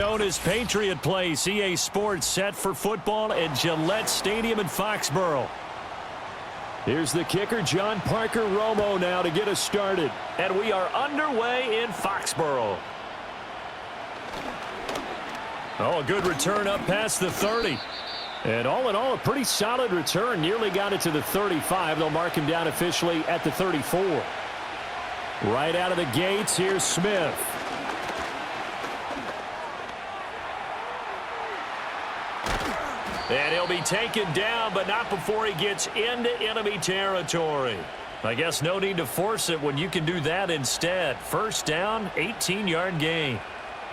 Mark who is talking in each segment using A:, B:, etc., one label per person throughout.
A: Known as Patriot Place, EA Sports set for football at Gillette Stadium in Foxborough. Here's the kicker, John Parker Romo, now to get us started. And we are underway in Foxborough. Oh, a good return up past the 30. And all in all, a pretty solid return. Nearly got it to the 35. They'll mark him down officially at the 34. Right out of the gates, here's Smith. And he'll be taken down, but not before he gets into enemy territory. I guess no need to force it when you can do that instead. First down, 18-yard gain.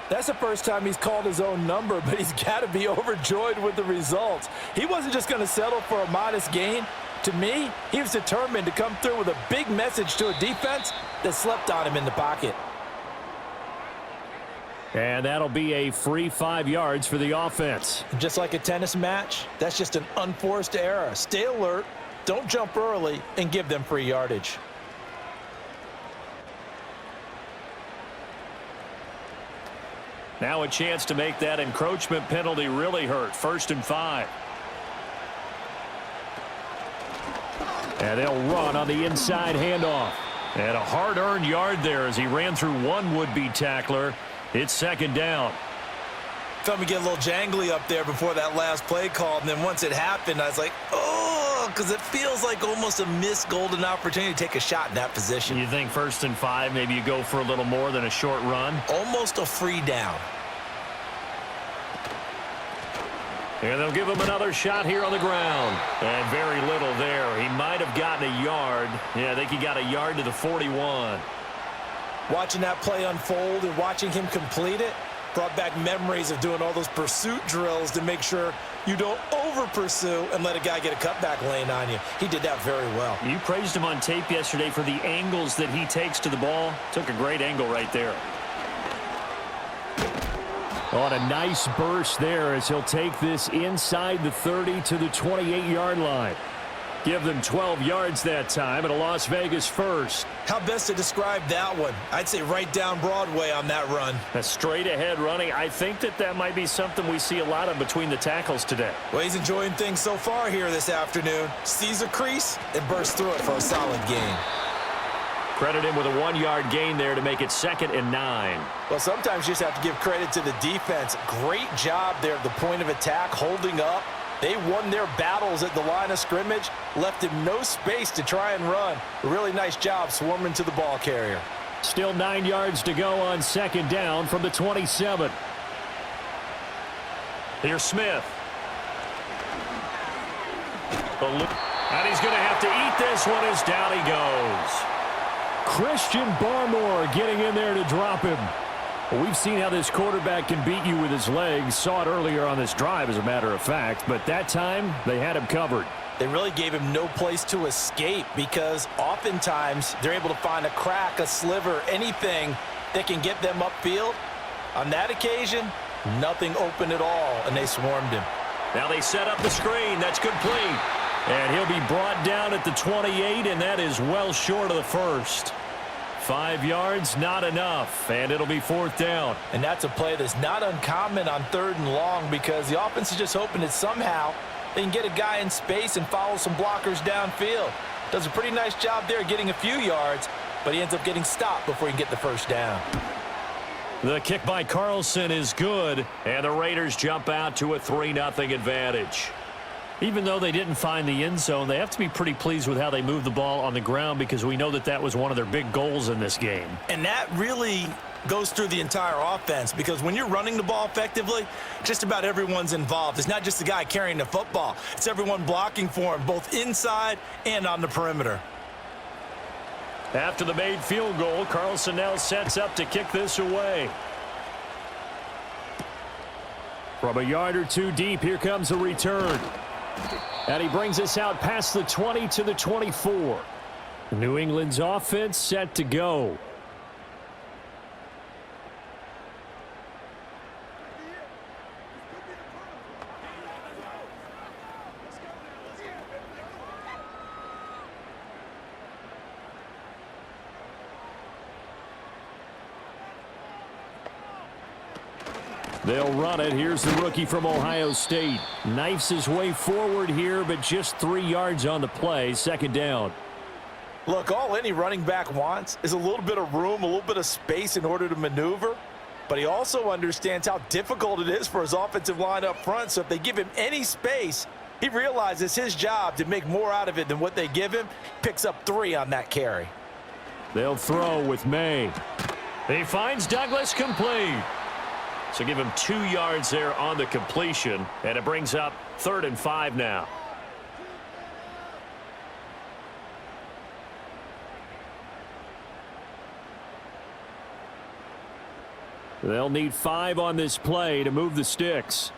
B: That's the first time he's called his own number, but he's got to be overjoyed with the results. He wasn't just going to settle for a modest gain. To me, he was determined to come through with a big message to a defense that slept on him in the pocket.
A: And that'll be a free 5 yards for the offense.
B: Just like a tennis match, that's just an unforced error. Stay alert, don't jump early, and give them free yardage.
A: Now a chance to make that encroachment penalty really hurt. 1st and 5. And they'll run on the inside handoff. And a hard-earned yard there as he ran through one would-be tackler. It's 2nd down.
B: Felt me get a little jangly up there before that last play call, and then once it happened, I was like, oh, because it feels like almost a missed golden opportunity to take a shot in that position.
A: You think 1st and 5, maybe you go for a little more than a short run?
B: Almost a free down.
A: And they'll give him another shot here on the ground. And very little there. He might have gotten a yard. Yeah, I think he got a yard to the 41.
B: Watching that play unfold and watching him complete it brought back memories of doing all those pursuit drills to make sure you don't over-pursue and let a guy get a cutback lane on you. He did that very well.
A: You praised him on tape yesterday for the angles that he takes to the ball. Took a great angle right there. On a nice burst there as he'll take this inside the 30 to the 28-yard line. Give them 12 yards that time and a Las Vegas first.
B: How best to describe that one? I'd say right down Broadway on that run.
A: A straight-ahead running. I think that might be something we see a lot of between the tackles today.
B: Well, he's enjoying things so far here this afternoon. Sees a crease and bursts through it for a solid gain.
A: Credit him with a 1-yard gain there to make it 2nd and 9.
B: Well, sometimes you just have to give credit to the defense. Great job there at the point of attack, holding up. They won their battles at the line of scrimmage, left him no space to try and run. A really nice job swarming to the ball carrier.
A: Still 9 yards to go on 2nd down from the 27. Here's Smith. And he's going to have to eat this one as down he goes. Christian Barmore getting in there to drop him. Well, we've seen how this quarterback can beat you with his legs. Saw it earlier on this drive, as a matter of fact. But that time, they had him covered.
B: They really gave him no place to escape because oftentimes they're able to find a crack, a sliver, anything that can get them upfield. On that occasion, nothing open at all, and they swarmed him.
A: Now they set up the screen. That's complete. And he'll be brought down at the 28, and that is well short of the first. 5 yards, not enough, and it'll be 4th down.
B: And that's a play that's not uncommon on 3rd and long because the offense is just hoping that somehow they can get a guy in space and follow some blockers downfield. Does a pretty nice job there getting a few yards, but he ends up getting stopped before he can get the first down.
A: The kick by Carlson is good, and the Raiders jump out to a 3-0 advantage. Even though they didn't find the end zone, they have to be pretty pleased with how they moved the ball on the ground because we know that was one of their big goals in this game.
B: And that really goes through the entire offense because when you're running the ball effectively, just about everyone's involved. It's not just the guy carrying the football. It's everyone blocking for him, both inside and on the perimeter.
A: After the made field goal, Carlson now sets up to kick this away. From a yard or two deep, here comes a return. And he brings us out past the 20 to the 24. New England's offense set to go. They'll run it. Here's the rookie from Ohio State. Knifes his way forward here, but just 3 yards on the play. Second down.
B: Look, all any running back wants is a little bit of room, a little bit of space in order to maneuver. But he also understands how difficult it is for his offensive line up front. So if they give him any space, he realizes his job to make more out of it than what they give him. Picks up 3 on that carry.
A: They'll throw with May. He finds Douglas complete. So give him 2 yards there on the completion, and it brings up 3rd and 5 now. They'll need 5 on this play to move the sticks.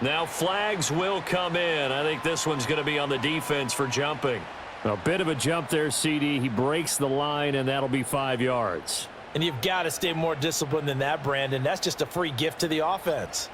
A: Now flags will come in. I think this one's going to be on the defense for jumping. A bit of a jump there, CD. He breaks the line, and that'll be 5 yards.
B: And you've got to stay more disciplined than that, Brandon. That's just a free gift to the offense.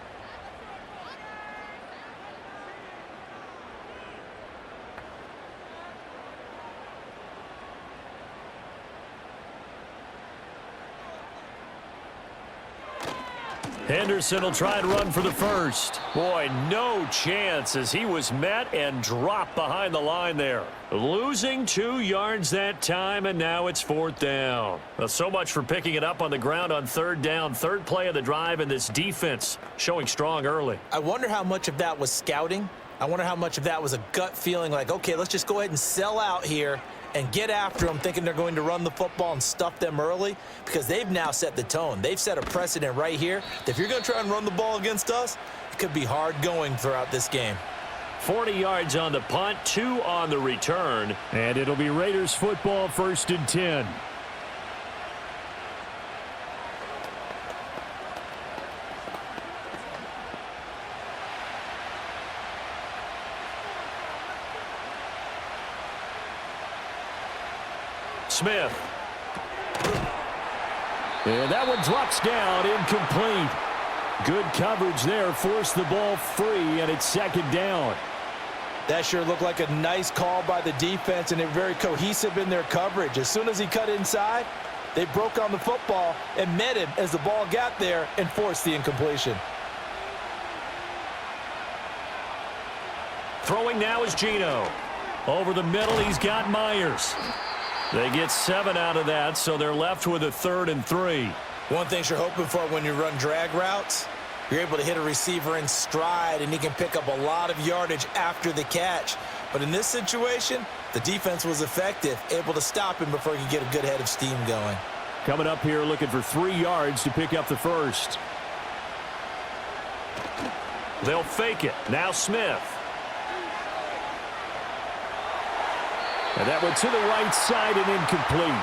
A: Henderson will try and run for the first. Boy, no chance as he was met and dropped behind the line there. Losing 2 yards that time, and now it's 4th down. Well, so much for picking it up on the ground on 3rd down. 3rd play of the drive, and this defense showing strong early.
B: I wonder how much of that was scouting. I wonder how much of that was a gut feeling like, okay, let's just go ahead and sell out here and get after them, thinking they're going to run the football and stuff them early, because they've now set the tone. They've set a precedent right here that if you're going to try and run the ball against us, it could be hard going throughout this game.
A: 40 yards on the punt, 2 on the return, and it'll be Raiders football, 1st and 10. Smith. And that one drops down, incomplete. Good coverage there, forced the ball free, and it's 2nd down.
B: That sure looked like a nice call by the defense, and they're very cohesive in their coverage. As soon as he cut inside, they broke on the football and met him as the ball got there and forced the incompletion.
A: Throwing now is Gino. Over the middle, he's got Myers. They get 7 out of that, so they're left with a 3rd and 3.
B: One thing you're hoping for when you run drag routes, you're able to hit a receiver in stride, and he can pick up a lot of yardage after the catch. But in this situation, the defense was effective, able to stop him before he could get a good head of steam going.
A: Coming up here looking for 3 yards to pick up the first. They'll fake it. Now Smith. And that went to the right side and incomplete.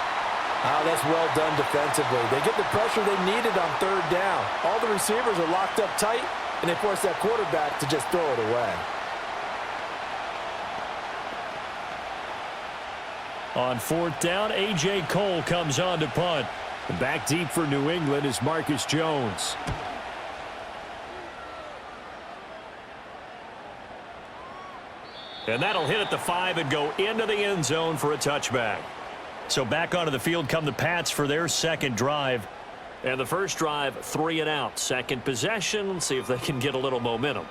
B: Oh, that's well done defensively. They get the pressure they needed on 3rd down. All the receivers are locked up tight, and they force that quarterback to just throw it away.
A: On 4th down, A.J. Cole comes on to punt. And back deep for New England is Marcus Jones. And that'll hit at the 5 and go into the end zone for a touchback. So back onto the field come the Pats for their 2nd drive. And the first drive, 3 and out. 2nd possession, see if they can get a little momentum.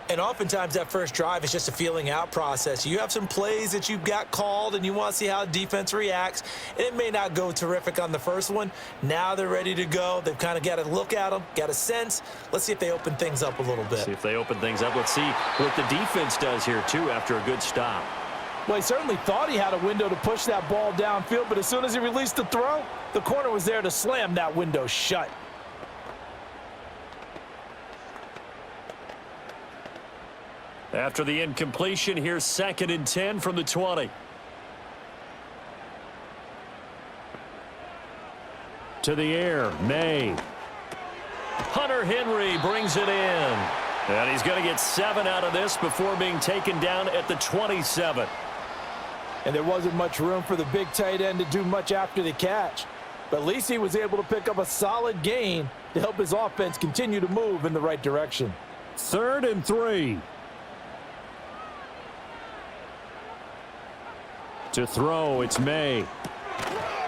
B: And oftentimes that first drive is just a feeling out process. You have some plays that you've got called, and you want to see how the defense reacts. It may not go terrific on the first one. Now they're ready to go. They've kind of got to look at them, got a sense. Let's see if they open things up a little bit.
A: See if they open things up. Let's see what the defense does here, too, after a good stop.
B: Well, he certainly thought he had a window to push that ball downfield, but as soon as he released the throw, the corner was there to slam that window shut.
A: After the incompletion, here's 2nd and 10 from the 20. To the air, May. Hunter Henry brings it in. And he's going to get 7 out of this before being taken down at the 27.
B: And there wasn't much room for the big tight end to do much after the catch. But at least he was able to pick up a solid gain to help his offense continue to move in the right direction.
A: 3rd and 3. To throw, it's May.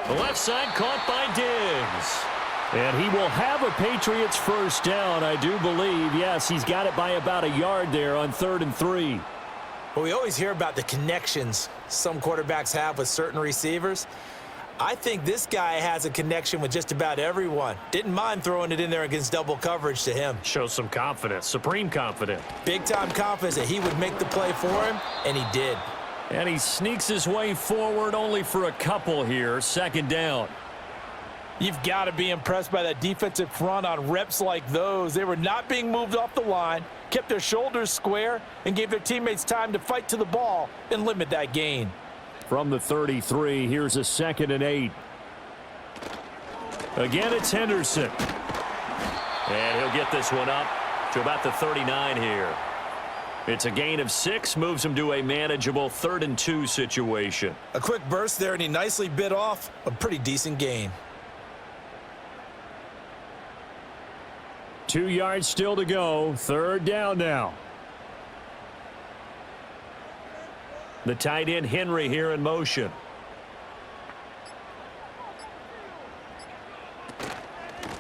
A: The left side caught by Diggs. And he will have a Patriots first down, I do believe. Yes, he's got it by about a yard there on 3rd and 3.
B: Well, we always hear about the connections some quarterbacks have with certain receivers. I think this guy has a connection with just about everyone. Didn't mind throwing it in there against double coverage to him.
A: Shows some confidence, supreme confidence.
B: Big-time confidence that he would make the play for him, and he did.
A: And he sneaks his way forward only for a couple here. 2nd down.
B: You've got to be impressed by that defensive front on reps like those. They were not being moved off the line, kept their shoulders square, and gave their teammates time to fight to the ball and limit that gain.
A: From the 33, here's a 2nd and 8. Again, it's Henderson. And he'll get this one up to about the 39 here. It's a gain of 6, moves him to a manageable 3rd and 2 situation.
B: A quick burst there, and he nicely bit off a pretty decent gain.
A: 2 yards still to go. 3rd down now. The tight end Henry here in motion.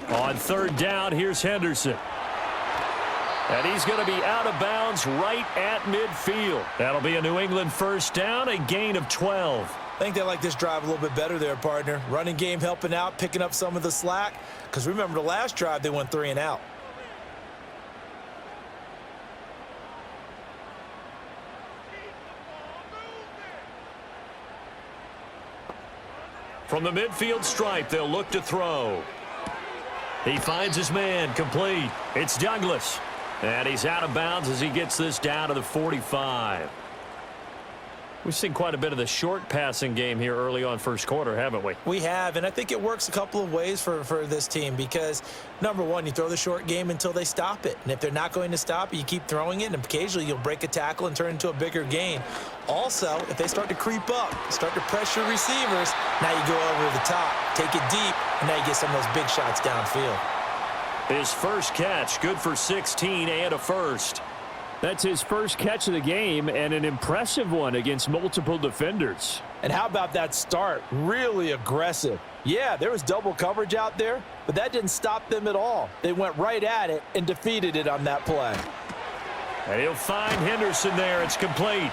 A: On 3rd down, here's Henderson. And he's going to be out of bounds right at midfield. That'll be a New England first down, a gain of 12.
B: I think they like this drive a little bit better there, partner. Running game helping out, picking up some of the slack. Because remember, the last drive, they went 3 and out.
A: From the midfield stripe, they'll look to throw. He finds his man, complete. It's Douglas. And he's out of bounds as he gets this down to the 45. We've seen quite a bit of the short passing game here early on first quarter, haven't we?
B: We have, and I think it works a couple of ways for this team because, number one, you throw the short game until they stop it. And if they're not going to stop it, you keep throwing it, and occasionally you'll break a tackle and turn it into a bigger gain. Also, if they start to creep up, start to pressure receivers, now you go over the top, take it deep, and now you get some of those big shots downfield.
A: His first catch, good for 16 and a first. That's his first catch of the game and an impressive one against multiple defenders.
B: And how about that start? Really aggressive. Yeah, there was double coverage out there, but that didn't stop them at all. They went right at it and defeated it on that play.
A: And he'll find Henderson there. It's complete.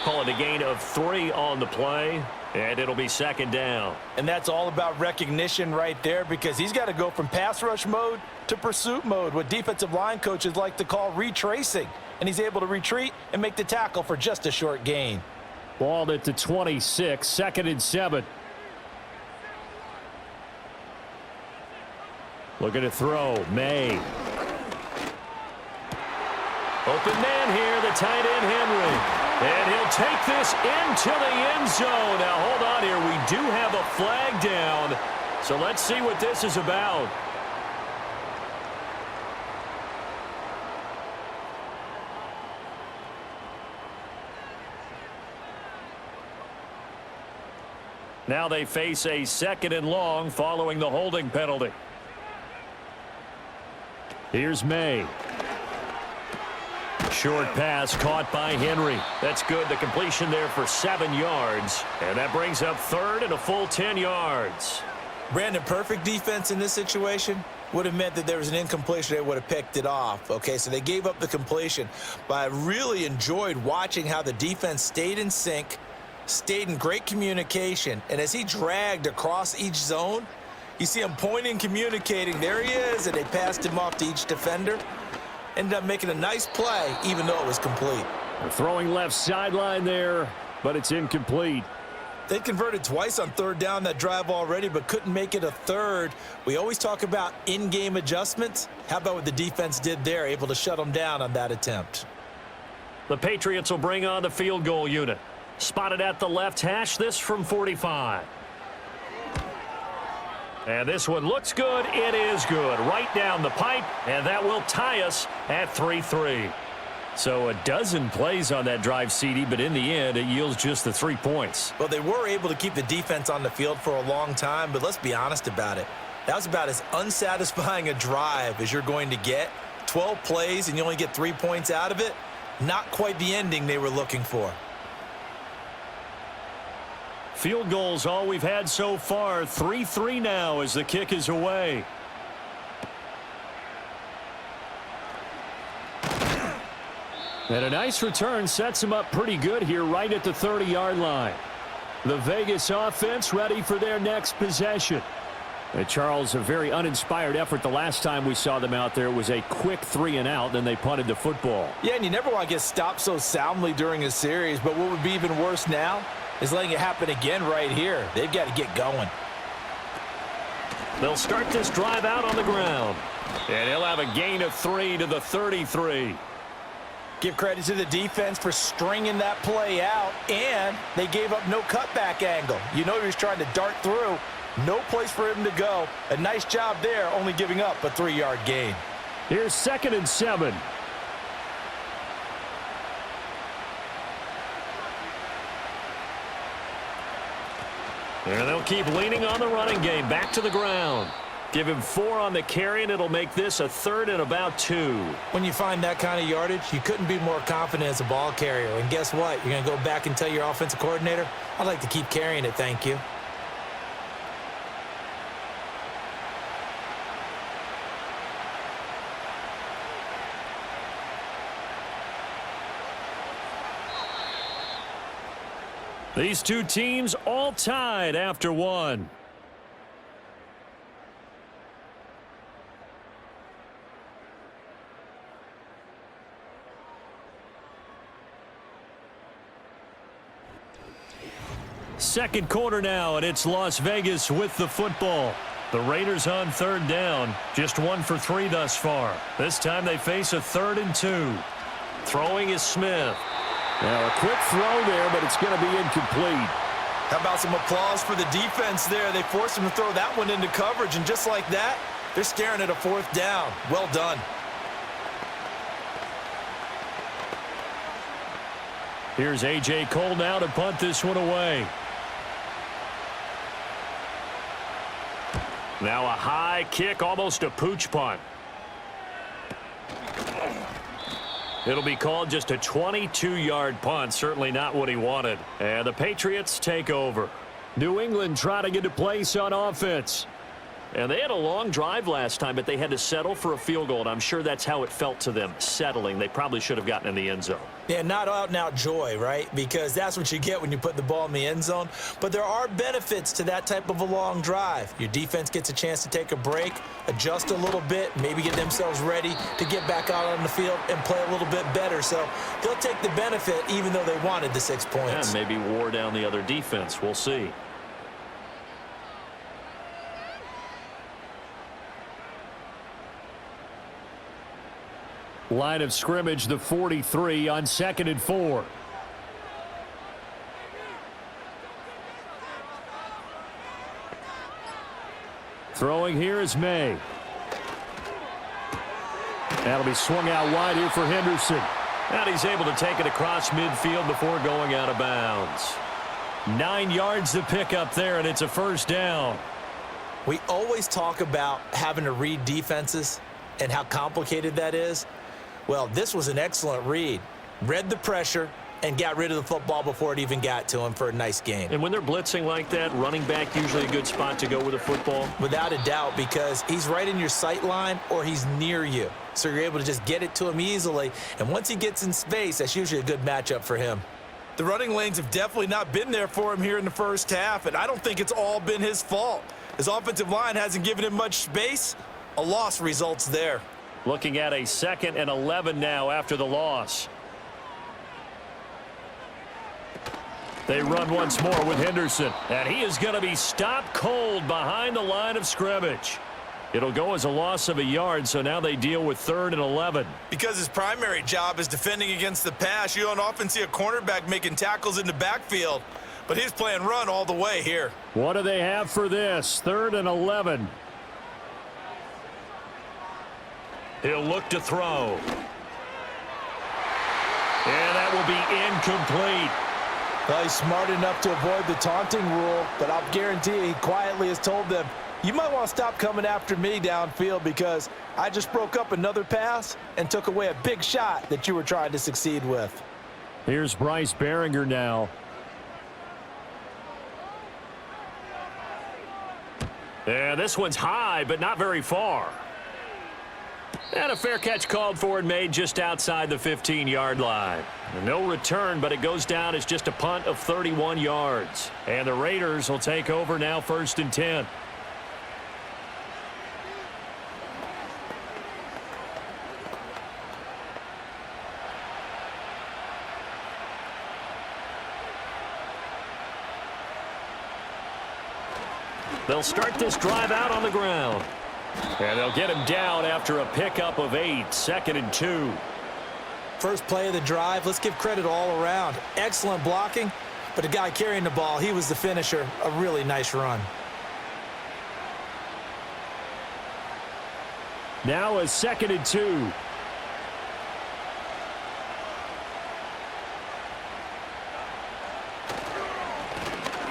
A: Call it a gain of 3 on the play, and it'll be 2nd down.
B: And that's all about recognition right there because he's got to go from pass rush mode to pursuit mode, what defensive line coaches like to call retracing. And he's able to retreat and make the tackle for just a short gain.
A: Balled at the 26, 2nd and 7. Looking to throw, May. Open man here, the tight end Henry. And he'll take this into the end zone. Now, hold on here. We do have a flag down. So let's see what this is about. Now they face a 2nd and long following the holding penalty. Here's May. Short pass caught by Henry. That's good. The completion there for 7 yards. And that brings up 3rd and a full 10 yards.
B: Brandon, perfect defense in this situation would have meant that there was an incompletion. They would have picked it off. Okay, so they gave up the completion. But I really enjoyed watching how the defense stayed in sync, stayed in great communication. And as he dragged across each zone, you see him pointing, communicating. There he is, and they passed him off to each defender. Ended up making a nice play, even though it was complete.
A: They're throwing left sideline there, but it's incomplete.
B: They converted twice on 3rd down that drive already, but couldn't make it a 3rd. We always talk about in-game adjustments. How about what the defense did there, able to shut them down on that attempt?
A: The Patriots will bring on the field goal unit. Spotted at the left hash, this from 45. And this one looks good. It is good. Right down the pipe, and that will tie us at 3-3. So a dozen plays on that drive, CD, but in the end, it yields just the 3 points.
B: Well, they were able to keep the defense on the field for a long time, but let's be honest about it. That was about as unsatisfying a drive as you're going to get. 12 plays, and you only get 3 points out of it. Not quite the ending they were looking for.
A: field goal's all we've had so far. 3-3 now as the kick is away. And a nice return sets him up pretty good here right at the 30-yard line. The Vegas offense ready for their next possession. And Charles, a very uninspired effort the last time we saw them out there. It was a quick 3-and-out, then they punted the football.
B: Yeah, and you never want to get stopped so soundly during a series, but what would be even worse now is letting it happen again right here. They've got to get going.
A: They'll start this drive out on the ground. And he'll have a gain of 3 to the 33.
B: Give credit to the defense for stringing that play out, and they gave up no cutback angle. You know he was trying to dart through. No place for him to go. A nice job there, only giving up a 3-yard gain.
A: Here's 2nd and 7. And they'll keep leaning on the running game. Back to the ground. Give him 4 on the carry, and it'll make this a 3rd and about 2.
B: When you find that kind of yardage, you couldn't be more confident as a ball carrier. And guess what? You're going to go back and tell your offensive coordinator, I'd like to keep carrying it, thank you.
A: These two teams all tied after 1. Second quarter now, and it's Las Vegas with the football. The Raiders on 3rd down, just 1 for 3 thus far. This time they face a 3rd and 2. Throwing is Smith. Now a quick throw there, but it's going to be incomplete.
B: How about some applause for the defense there? They forced him to throw that one into coverage, and just like that, they're staring at a 4th down. Well done.
A: Here's A.J. Cole now to punt this one away. Now a high kick, almost a pooch punt. It'll be called just a 22-yard punt. Certainly not what he wanted. And the Patriots take over. New England trying to get a place on offense. And they had a long drive last time, but they had to settle for a field goal. And I'm sure that's how it felt to them, settling. They probably should have gotten in the end zone.
B: Yeah, not out-and-out joy, right? Because that's what you get when you put the ball in the end zone. But there are benefits to that type of a long drive. Your defense gets a chance to take a break, adjust a little bit, maybe get themselves ready to get back out on the field and play a little bit better. So they'll take the benefit even though they wanted the 6 points.
A: And maybe wore down the other defense. We'll see. Line of scrimmage, the 43 on 2nd and 4. Throwing here is May. That'll be swung out wide here for Henderson. And he's able to take it across midfield before going out of bounds. 9 yards to pick up there, and it's a 1st down.
B: We always talk about having to read defenses and how complicated that is. Well, this was an excellent read. Read the pressure and got rid of the football before it even got to him for a nice gain.
A: And when they're blitzing like that, running back usually a good spot to go with a football?
B: Without a doubt, because he's right in your sight line or he's near you. So you're able to just get it to him easily. And once he gets in space, that's usually a good matchup for him. The running lanes have definitely not been there for him here in the first half, and I don't think it's all been his fault. His offensive line hasn't given him much space. A loss results there.
A: Looking at a 2nd and 11 now after the loss. They run once more with Henderson. And he is going to be stopped cold behind the line of scrimmage. It'll go as a loss of a yard, so now they deal with 3rd and 11.
B: Because his primary job is defending against the pass, you don't often see a cornerback making tackles in the backfield. But he's playing run all the way here.
A: What do they have for this? 3rd and 11. He'll look to throw. And that will be incomplete.
B: Well, he's smart enough to avoid the taunting rule, but I'll guarantee you he quietly has told them, you might want to stop coming after me downfield because I just broke up another pass and took away a big shot that you were trying to succeed with.
A: Here's Bryce Behringer now. And this one's high, but not very far. And a fair catch called for and made just outside the 15-yard line. No return, but it goes down as just a punt of 31 yards. And the Raiders will take over now, 1st and 10. They'll start this drive out on the ground. And they'll get him down after a pickup of 8, 2nd and 2.
B: First play of the drive, let's give credit all around. Excellent blocking, but the guy carrying the ball, he was the finisher. A really nice run.
A: Now a 2nd and 2.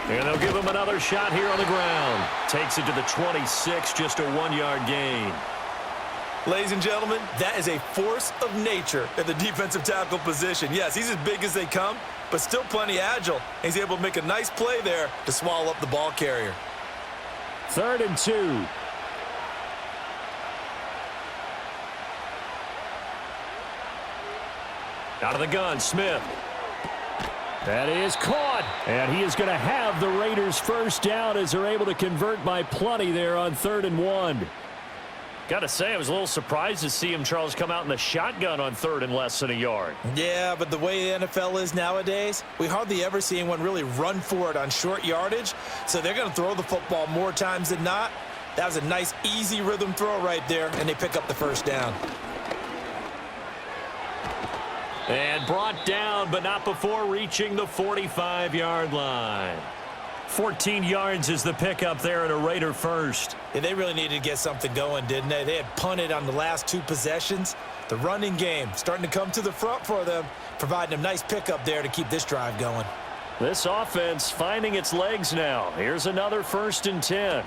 A: And they'll give him another shot here on the ground. Takes it to the 26, just a 1-yard gain.
B: Ladies and gentlemen, that is a force of nature at the defensive tackle position. Yes, he's as big as they come, but still plenty agile. He's able to make a nice play there to swallow up the ball carrier.
A: 3rd and 2. Out of the gun, Smith. That is caught, and he is going to have the Raiders first down as they're able to convert by plenty there on 3rd and 1. Got to say, I was a little surprised to see him, Charles, come out in the shotgun on 3rd and less than a yard.
B: Yeah, but the way the NFL is nowadays, we hardly ever see anyone really run for it on short yardage, so they're going to throw the football more times than not. That was a nice, easy rhythm throw right there, and they pick up the first down.
A: And brought down, but not before reaching the 45-yard line. 14 yards is the pickup there at a Raider first.
B: Yeah, they really needed to get something going, didn't they? They had punted on the last 2 possessions. The running game starting to come to the front for them, providing a nice pickup there to keep this drive going.
A: This offense finding its legs now. Here's another 1st and 10.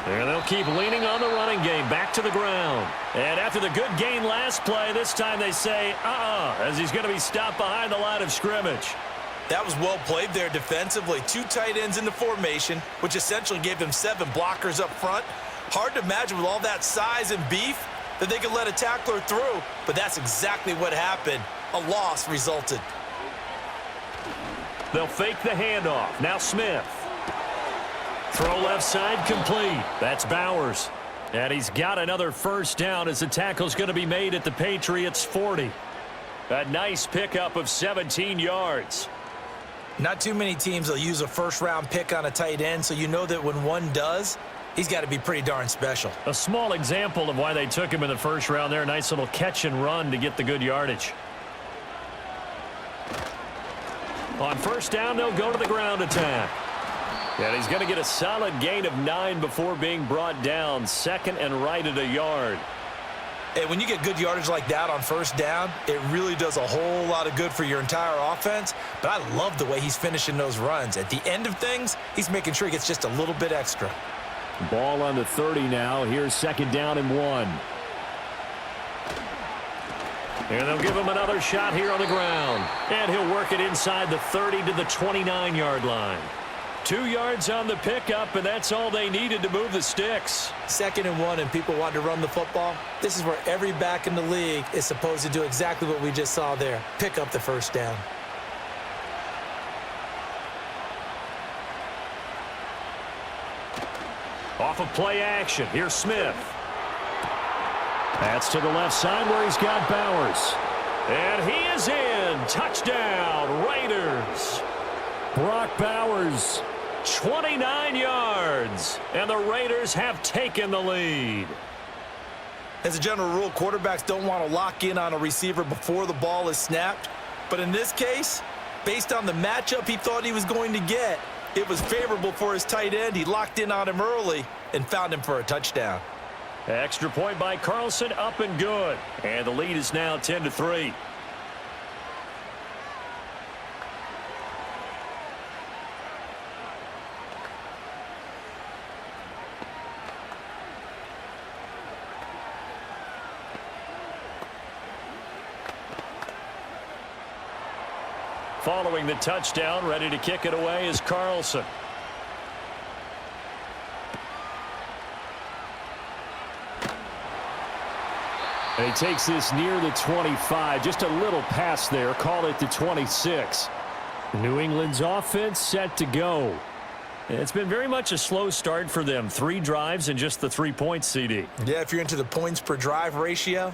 A: And they'll keep leaning on the running game, back to the ground. And after the good gain last play, this time they say, as he's going to be stopped behind the line of scrimmage.
B: That was well played there defensively. 2 tight ends in the formation, which essentially gave them 7 blockers up front. Hard to imagine with all that size and beef that they could let a tackler through, but that's exactly what happened. A loss resulted.
A: They'll fake the handoff. Now Smith. Throw left side complete. That's Bowers. And he's got another first down as the tackle's going to be made at the Patriots 40. A nice pickup of 17 yards.
B: Not too many teams will use a first-round pick on a tight end, so you know that when one does, he's got to be pretty darn special.
A: A small example of why they took him in the first round there. Nice little catch and run to get the good yardage. On first down, they'll go to the ground attack. And he's going to get a solid gain of 9 before being brought down. 2nd and right at a yard.
B: Hey, when you get good yardage like that on first down, it really does a whole lot of good for your entire offense. But I love the way he's finishing those runs. At the end of things, he's making sure he gets just a little bit extra.
A: Ball on the 30 now. Here's 2nd down and 1. And they'll give him another shot here on the ground. And he'll work it inside the 30 to the 29-yard line. 2 yards on the pickup, and that's all they needed to move the sticks.
B: 2nd and 1, and people want to run the football. This is where every back in the league is supposed to do exactly what we just saw there. Pick up the first down.
A: Off of play action. Here's Smith. That's to the left side where he's got Bowers. And he is in. Touchdown, Raiders. Brock Bowers, 29 yards. And the Raiders have taken the lead.
B: As a general rule, quarterbacks don't want to lock in on a receiver before the ball is snapped. But in this case, based on the matchup he thought he was going to get, it was favorable for his tight end. He locked in on him early and found him for a touchdown.
A: Extra point by Carlson, up and good. And the lead is now 10-3. Following the touchdown, ready to kick it away is Carlson. And he takes this near the 25. Just a little pass there. Call it the 26. New England's offense set to go. It's been very much a slow start for them. 3 drives and just the 3 points, CD.
B: Yeah, if you're into the points per drive ratio,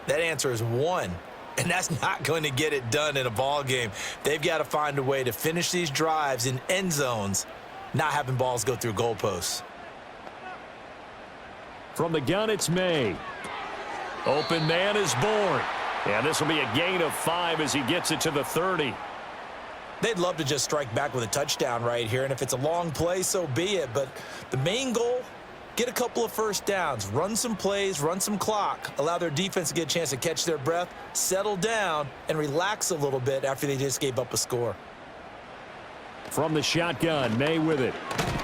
B: that answer is 1. And that's not going to get it done in a ball game. They've got to find a way to finish these drives in end zones, not having balls go through goalposts.
A: From the gun, it's May. Open man is born. And this will be a gain of 5 as he gets it to the 30.
B: They'd love to just strike back with a touchdown right here, and if it's a long play, so be it. But the main goal, get a couple of first downs, run some plays, run some clock, allow their defense to get a chance to catch their breath, settle down, and relax a little bit after they just gave up a score.
A: From the shotgun, May with it.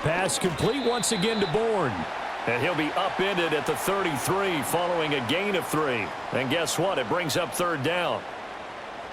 A: Pass complete once again to Bourne. And he'll be upended at the 33 following a gain of 3. And guess what? It brings up 3rd down.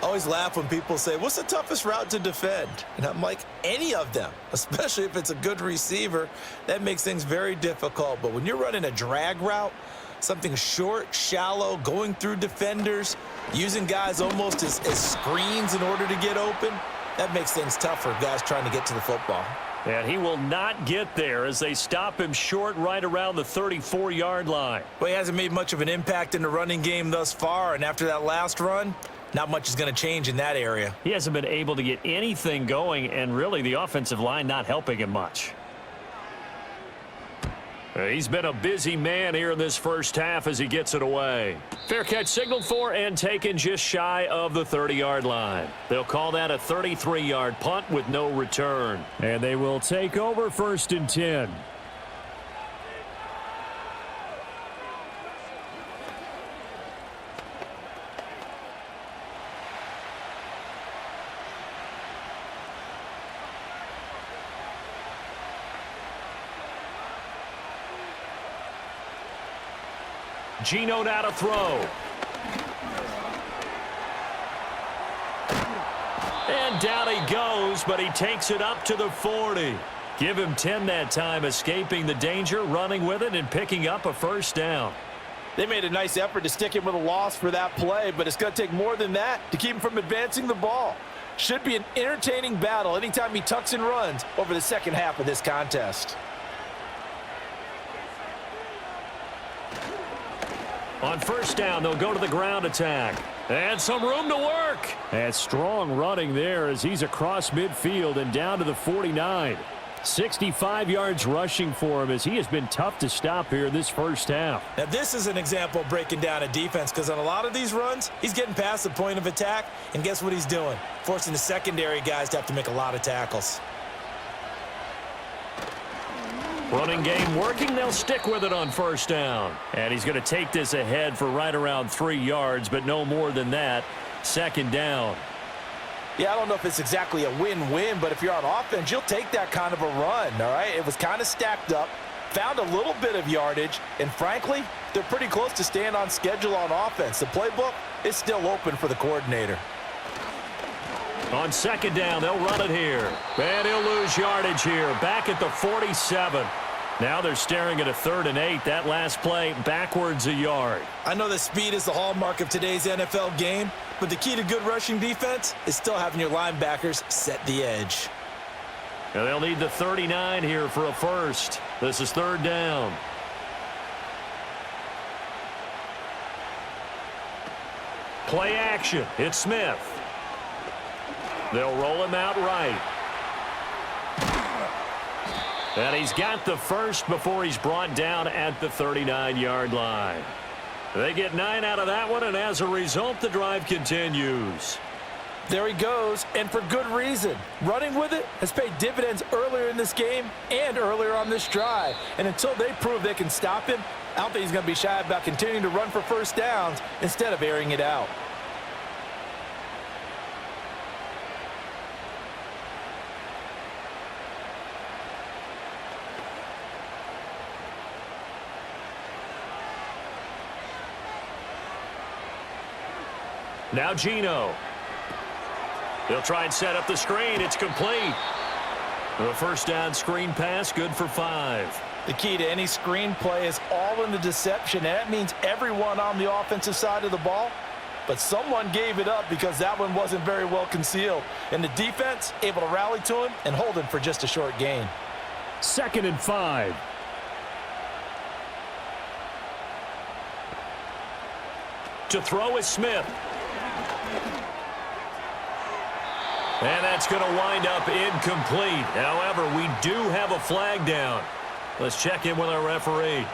B: I always laugh when people say, what's the toughest route to defend? And I'm like, any of them, especially if it's a good receiver. That makes things very difficult. But when you're running a drag route, something short, shallow, going through defenders, using guys almost as screens in order to get open, that makes things tough for guys trying to get to the football.
A: And he will not get there as they stop him short right around the 34-yard line.
B: Well, he hasn't made much of an impact in the running game thus far, and after that last run, not much is going to change in that area.
A: He hasn't been able to get anything going, and really the offensive line not helping him much. He's been a busy man here in this first half as he gets it away. Fair catch signaled for and taken just shy of the 30-yard line. They'll call that a 33-yard punt with no return. And they will take over 1st and 10. Geno now to throw. And down he goes, but he takes it up to the 40. Give him 10 that time, escaping the danger, running with it, and picking up a 1st down.
B: They made a nice effort to stick him with a loss for that play, but it's going to take more than that to keep him from advancing the ball. Should be an entertaining battle anytime he tucks and runs over the second half of this contest.
A: On 1st down, they'll go to the ground attack. And some room to work. And strong running there as he's across midfield and down to the 49. 65 yards rushing for him as he has been tough to stop here this first half.
B: Now, this is an example of breaking down a defense because on a lot of these runs, he's getting past the point of attack, and guess what he's doing? Forcing the secondary guys to have to make a lot of tackles.
A: Running game working. They'll stick with it on 1st down. And he's going to take this ahead for right around 3 yards, but no more than that. 2nd down.
B: Yeah, I don't know if it's exactly a win-win, but if you're on offense, you'll take that kind of a run, all right? It was kind of stacked up, found a little bit of yardage, and frankly, they're pretty close to staying on schedule on offense. The playbook is still open for the coordinator.
A: On 2nd down, they'll run it here. And he'll lose yardage here. Back at the 47. Now they're staring at a 3rd and 8. That last play backwards a yard.
B: I know that speed is the hallmark of today's NFL game, but the key to good rushing defense is still having your linebackers set the edge.
A: Now they'll need the 39 here for a 1st. This is 3rd down. Play action. It's Smith. They'll roll him out right. And he's got the 1st before he's brought down at the 39-yard line. They get 9 out of that one, and as a result, the drive continues.
B: There he goes, and for good reason. Running with it has paid dividends earlier in this game and earlier on this drive. And until they prove they can stop him, I don't think he's going to be shy about continuing to run for 1st downs instead of airing it out.
A: Now Geno. He'll try and set up the screen. It's complete. The 1st down screen pass, good for 5.
B: The key to any screenplay is all in the deception, and that means everyone on the offensive side of the ball. But someone gave it up because that one wasn't very well concealed. And the defense able to rally to him and hold him for just a short gain.
A: 2nd and 5. To throw is Smith. And that's going to wind up incomplete. However, we do have a flag down. Let's check in with our referee.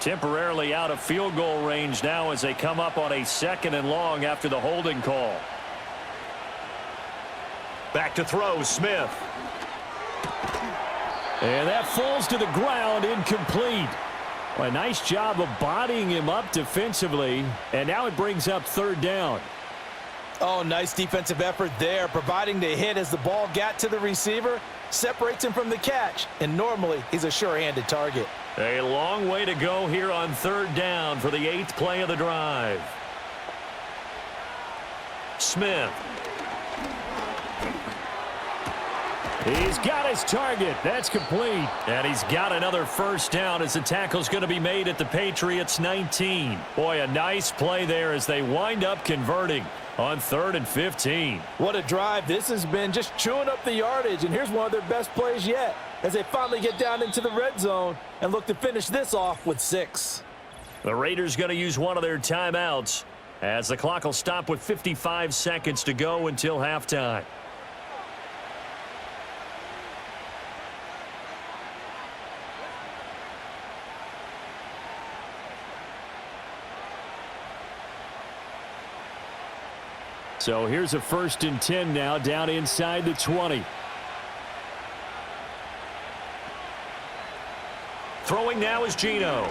A: Temporarily out of field goal range now as they come up on a 2nd and long after the holding call. Back to throw, Smith. And that falls to the ground, incomplete. Well, a nice job of bodying him up defensively, and now it brings up 3rd down.
B: Oh, nice defensive effort there, providing the hit as the ball got to the receiver, separates him from the catch, and normally he's a sure-handed target.
A: A long way to go here on 3rd down for the 8th play of the drive. Smith. He's got his target. That's complete. And he's got another 1st down as the tackle's going to be made at the Patriots 19. Boy, a nice play there as they wind up converting on 3rd and 15.
B: What a drive. This has been just chewing up the yardage, and here's one of their best plays yet as they finally get down into the red zone and look to finish this off with 6.
A: The Raiders going to use one of their timeouts as the clock will stop with 55 seconds to go until halftime. So here's a 1st and 10 now down inside the 20. Throwing now is Geno.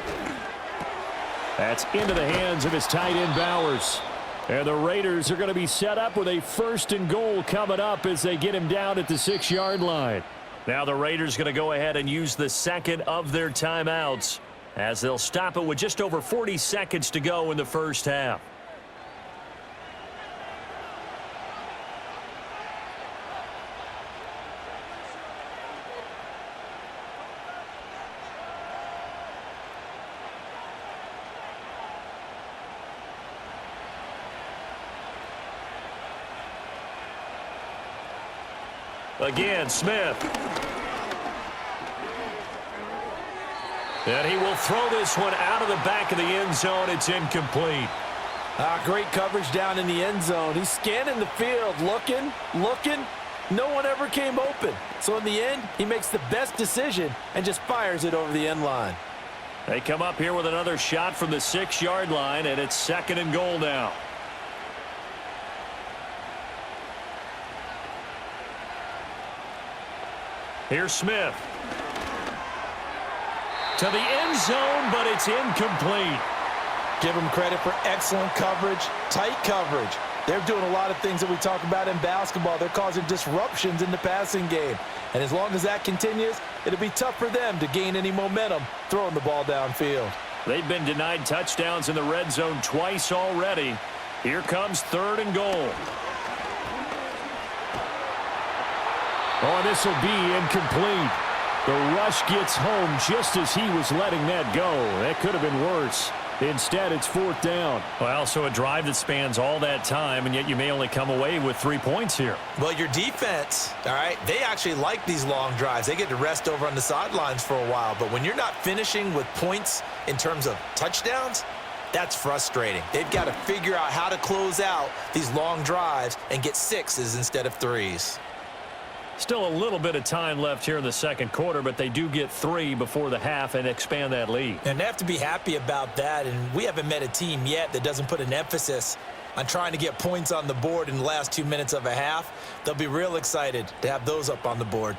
A: That's into the hands of his tight end Bowers. And the Raiders are going to be set up with a 1st and goal coming up as they get him down at the 6-yard line. Now the Raiders going to go ahead and use the 2nd of their timeouts as they'll stop it with just over 40 seconds to go in the 1st half. Again, Smith. And he will throw this one out of the back of the end zone. It's incomplete.
B: Great coverage down in the end zone. He's scanning the field, looking. No one ever came open. So in the end, he makes the best decision and just fires it over the end line.
A: They come up here with another shot from the 6-yard line, and it's 2nd and goal now. Here's Smith. To the end zone, but it's incomplete.
B: Give them credit for excellent coverage, tight coverage. They're doing a lot of things that we talk about in basketball. They're causing disruptions in the passing game. And as long as that continues, it'll be tough for them to gain any momentum throwing the ball downfield.
A: They've been denied touchdowns in the red zone twice already. Here comes 3rd and goal. Oh, this will be incomplete. The rush gets home just as he was letting that go. That could have been worse. Instead, it's 4th down. Well, so a drive that spans all that time, and yet you may only come away with 3 points here.
B: Well, your defense, all right, they actually like these long drives. They get to rest over on the sidelines for a while. But when you're not finishing with points in terms of touchdowns, that's frustrating. They've got to figure out how to close out these long drives and get 6s instead of 3s.
A: Still a little bit of time left here in the 2nd quarter, but they do get 3 before the half and expand that lead.
B: And they have to be happy about that, and we haven't met a team yet that doesn't put an emphasis on trying to get points on the board in the last 2 minutes of a half. They'll be real excited to have those up on the board.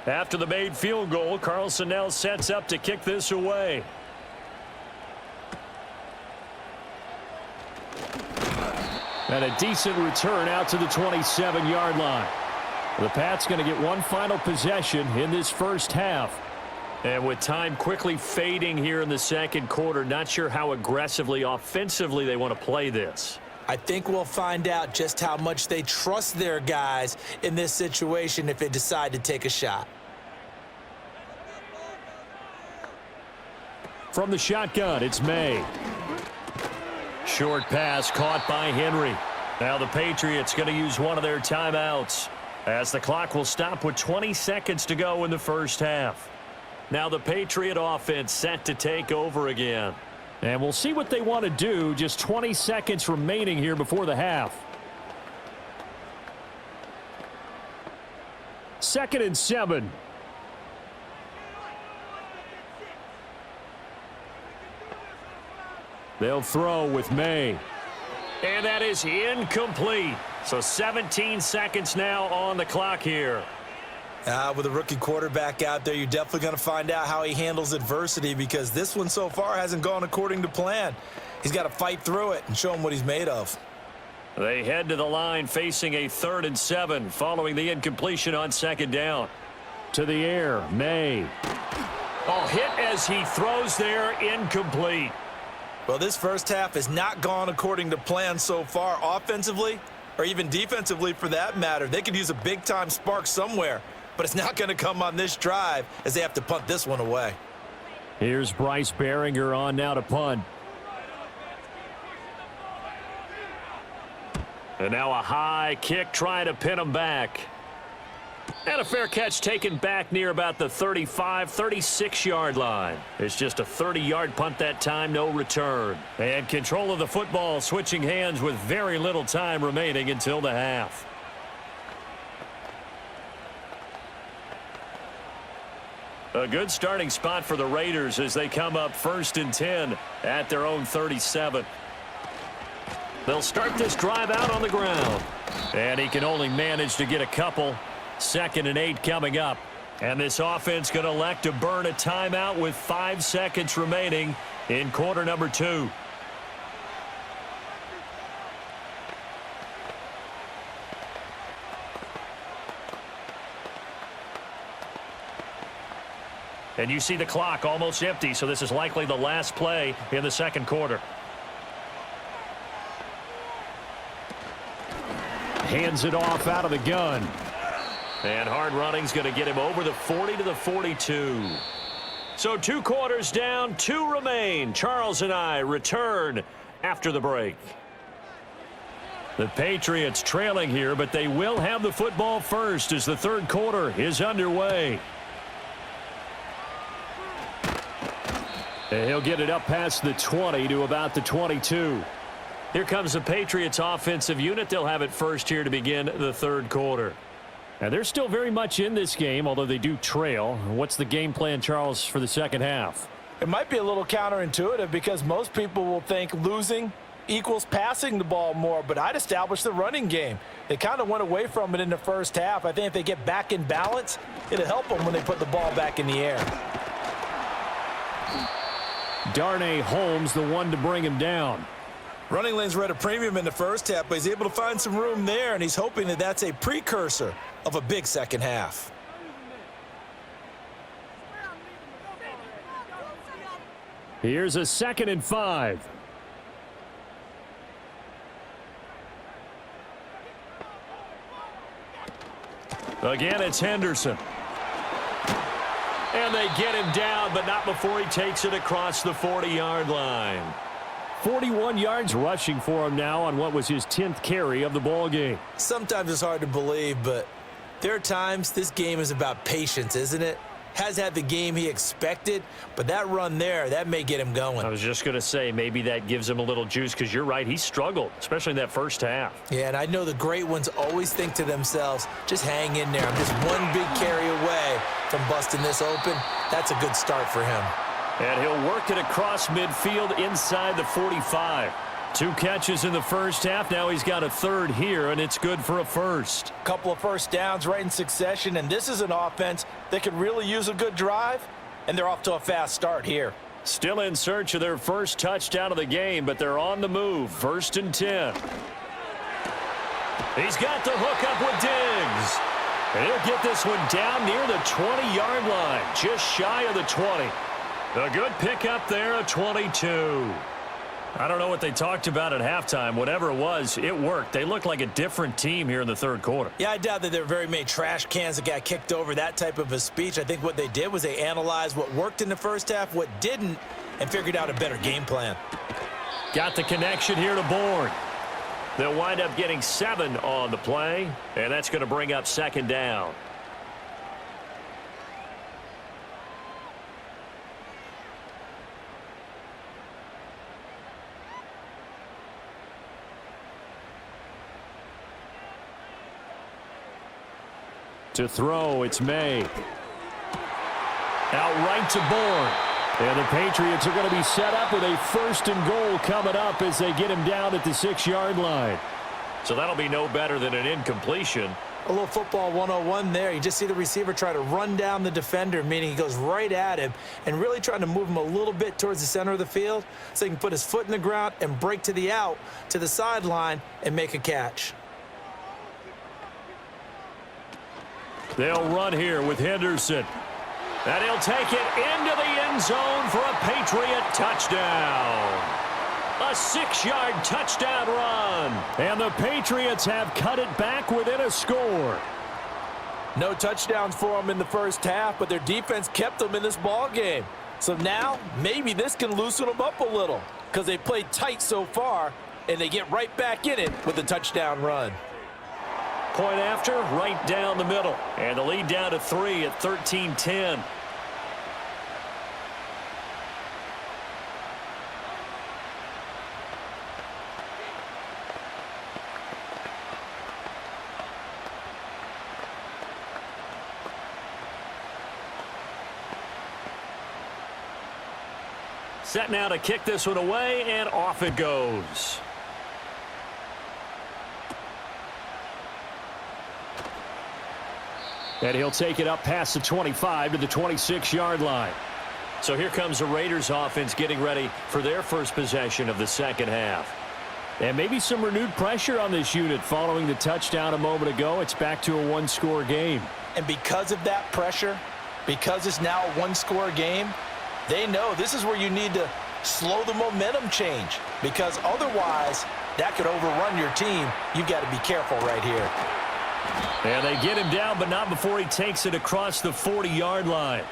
A: After the made field goal, Carlson now sets up to kick this away. And a decent return out to the 27-yard line. The Pats going to get one final possession in this first half. And with time quickly fading here in the second quarter, not sure how aggressively, offensively they want to play this.
B: I think we'll find out just how much they trust their guys in this situation if they decide to take a shot.
A: From the shotgun, it's May. Short pass caught by Henry. Now the Patriots going to use one of their timeouts, as the clock will stop with 20 seconds to go in the first half. Now the Patriot offense set to take over again. And we'll see what they want to do. Just 20 seconds remaining here before the half. 2nd and 7. They'll throw with May. And that is incomplete. So 17 seconds now on the clock here.
B: With a rookie quarterback out there, you're definitely going to find out how he handles adversity, because this one so far hasn't gone according to plan. He's got to fight through it and show him what he's made of.
A: They head to the line facing a 3rd and 7 following the incompletion on 2nd down. To the air, May. Oh, hit as he throws there, incomplete.
B: Well, this first half has not gone according to plan so far, offensively or even defensively for that matter. They could use a big-time spark somewhere, but it's not going to come on this drive as they have to punt this one away.
A: Here's Bryce Behringer on now to punt. And now a high kick trying to pin him back. And a fair catch taken back near about the 35, 36-yard line. It's just a 30-yard punt that time, no return. And control of the football switching hands with very little time remaining until the half. A good starting spot for the Raiders as they come up 1st and 10 at their own 37. They'll start this drive out on the ground. And he can only manage to get a couple. 2nd and 8 coming up. And this offense going to elect to burn a timeout with 5 seconds remaining in quarter number 2. And you see the clock almost empty, so this is likely the last play in the second quarter. Hands it off out of the gun. And hard running's going to get him over the 40 to the 42. So 2 quarters down, 2 remain. Charles and I return after the break. The Patriots trailing here, but they will have the football first as the third quarter is underway. And he'll get it up past the 20 to about the 22. Here comes the Patriots offensive unit. They'll have it first here to begin the third quarter. And they're still very much in this game, although they do trail. What's the game plan, Charles, for the second half?
B: It might be a little counterintuitive because most people will think losing equals passing the ball more, but I'd establish the running game. They kind of went away from it in the first half. I think if they get back in balance, it'll help them when they put the ball back in the air.
A: Darnay Holmes, the one to bring him down.
B: Running lanes were at a premium in the first half, but he's able to find some room there, and he's hoping that that's a precursor of a big second half.
A: Here's a 2nd and 5. Again, it's Henderson. And they get him down, but not before he takes it across the 40-yard line. 41 yards rushing for him now on what was his 10th carry of the ball game.
B: Sometimes it's hard to believe, but there are times this game is about patience, isn't it? Has had the game he expected, but that run there, that may get him going.
A: I was just going to say maybe that gives him a little juice because you're right, he struggled, especially in that first half.
B: Yeah, and I know the great ones always think to themselves, just hang in there. I'm just one big carry away from busting this open. That's a good start for him.
A: And he'll work it across midfield inside the 45. 2 catches in the first half. Now he's got a third here, and it's good for a first.
B: Couple of first downs right in succession, and this is an offense that could really use a good drive, and they're off to a fast start here.
A: Still in search of their first touchdown of the game, but they're on the move. 1st and 10. He's got the hook up with Diggs. And he'll get this one down near the 20-yard line, just shy of the 20. A good pickup there, a 22. I don't know what they talked about at halftime. Whatever it was, it worked. They looked like a different team here in the third quarter.
B: Yeah, I doubt that there were very many trash cans that got kicked over, that type of a speech. I think what they did was they analyzed what worked in the first half, what didn't, and figured out a better game plan.
A: Got the connection here to Bourne. They'll wind up getting 7 on the play, and that's going to bring up second down. To throw, it's May. Out right to Bourne. And the Patriots are going to be set up with a 1st and goal coming up as they get him down at the 6-yard line. So that'll be no better than an incompletion.
B: A little football 101 there. You just see the receiver try to run down the defender, meaning he goes right at him and really trying to move him a little bit towards the center of the field so he can put his foot in the ground and break to the out, to the sideline, and make a catch.
A: They'll run here with Henderson. And he'll take it into the end zone for a Patriot touchdown. A 6-yard touchdown run. And the Patriots have cut it back within a score.
B: No touchdowns for them in the first half, but their defense kept them in this ball game. So now maybe this can loosen them up a little because they played tight so far, and they get right back in it with a touchdown run.
A: Point after, right down the middle. And the lead down to 3 at 13-10. Set now to kick this one away, and off it goes. And he'll take it up past the 25 to the 26-yard line. So here comes the Raiders offense getting ready for their first possession of the second half. And maybe some renewed pressure on this unit following the touchdown a moment ago. It's back to a 1-score game.
B: And because of that pressure, because it's now a 1-score game, they know this is where you need to slow the momentum change, because otherwise that could overrun your team. You've got to be careful right here.
A: And they get him down, but not before he takes it across the 40-yard line.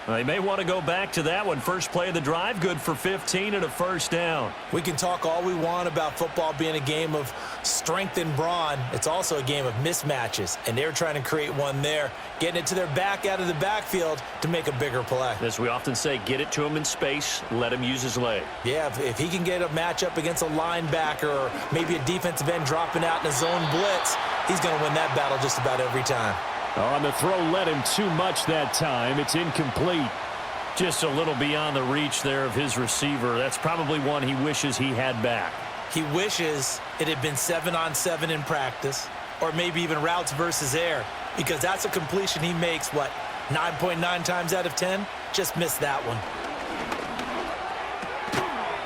A: They may want to go back to that one. First play of the drive, good for 15 and a first down.
B: We can talk all we want about football being a game of strength and brawn. It's also a game of mismatches, and they're trying to create one there, getting it to their back out of the backfield to make a bigger play.
A: As we often say, get it to him in space, let him use his leg.
B: Yeah, if he can get a matchup against a linebacker or maybe a defensive end dropping out in a zone blitz, he's going to win that battle just about every time.
A: On the throw, led him too much that time. It's incomplete. Just a little beyond the reach there of his receiver. That's probably one he wishes he had back.
B: He wishes it had been 7-on-7 in practice, or maybe even routes versus air, because that's a completion he makes, 9.9 times out of 10? Just missed that one.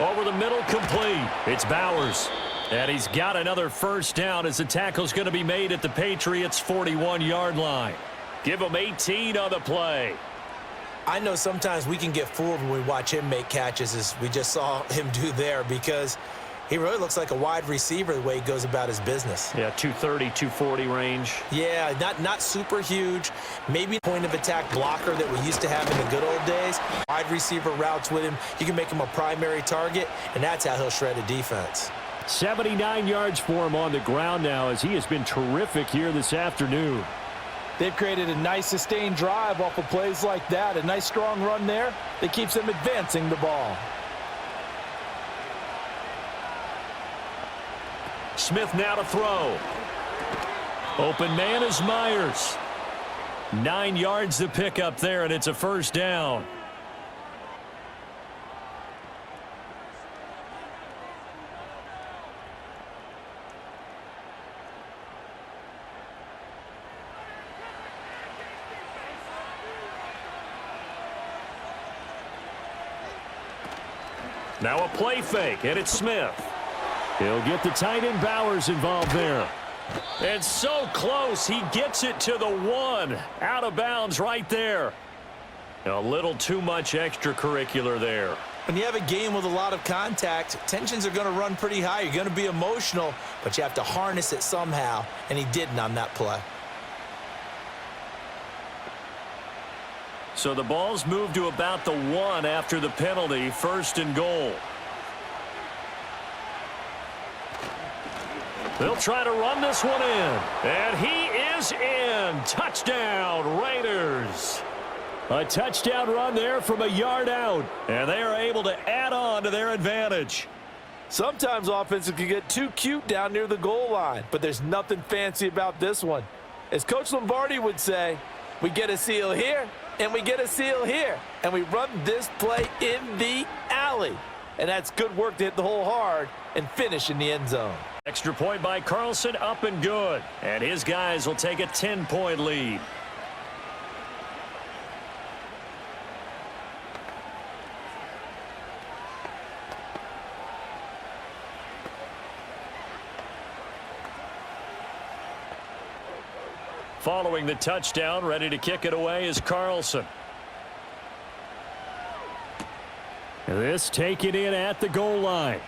A: Over the middle, complete. It's Bowers. And he's got another first down as the tackle's going to be made at the Patriots' 41-yard line. Give him 18 on the play.
B: I know sometimes we can get fooled when we watch him make catches, as we just saw him do there, because he really looks like a wide receiver the way he goes about his business.
A: Yeah, 230, 240 range.
B: Yeah, not super huge. Maybe a point of attack blocker that we used to have in the good old days. Wide receiver routes with him. You can make him a primary target, and that's how he'll shred a defense.
A: 79 yards for him on the ground now, as he has been terrific here this afternoon.
B: They've created a nice sustained drive off of plays like that. A nice strong run there that keeps them advancing the ball.
A: Smith now to throw. Open man is Myers. 9 yards to pick up there, and it's a first down. Now a play fake, and it's Smith. He'll get the tight end Bowers involved there. And so close, he gets it to the 1. Out of bounds right there. A little too much extracurricular there.
B: When you have a game with a lot of contact, tensions are going to run pretty high. You're going to be emotional, but you have to harness it somehow, and he didn't on that play.
A: So the ball's moved to about the 1 after the penalty, 1st and goal. They'll try to run this one in. And he is in. Touchdown, Raiders. A touchdown run there from a yard out. And they are able to add on to their advantage.
B: Sometimes offenses can get too cute down near the goal line, but there's nothing fancy about this one. As Coach Lombardi would say, we get a seal here, and we get a seal here. And we run this play in the alley. And that's good work to hit the hole hard and finish in the end zone.
A: Extra point by Carlson, up and good. And his guys will take a 10-point lead. Following the touchdown, ready to kick it away is Carlson. This taken in at the goal line.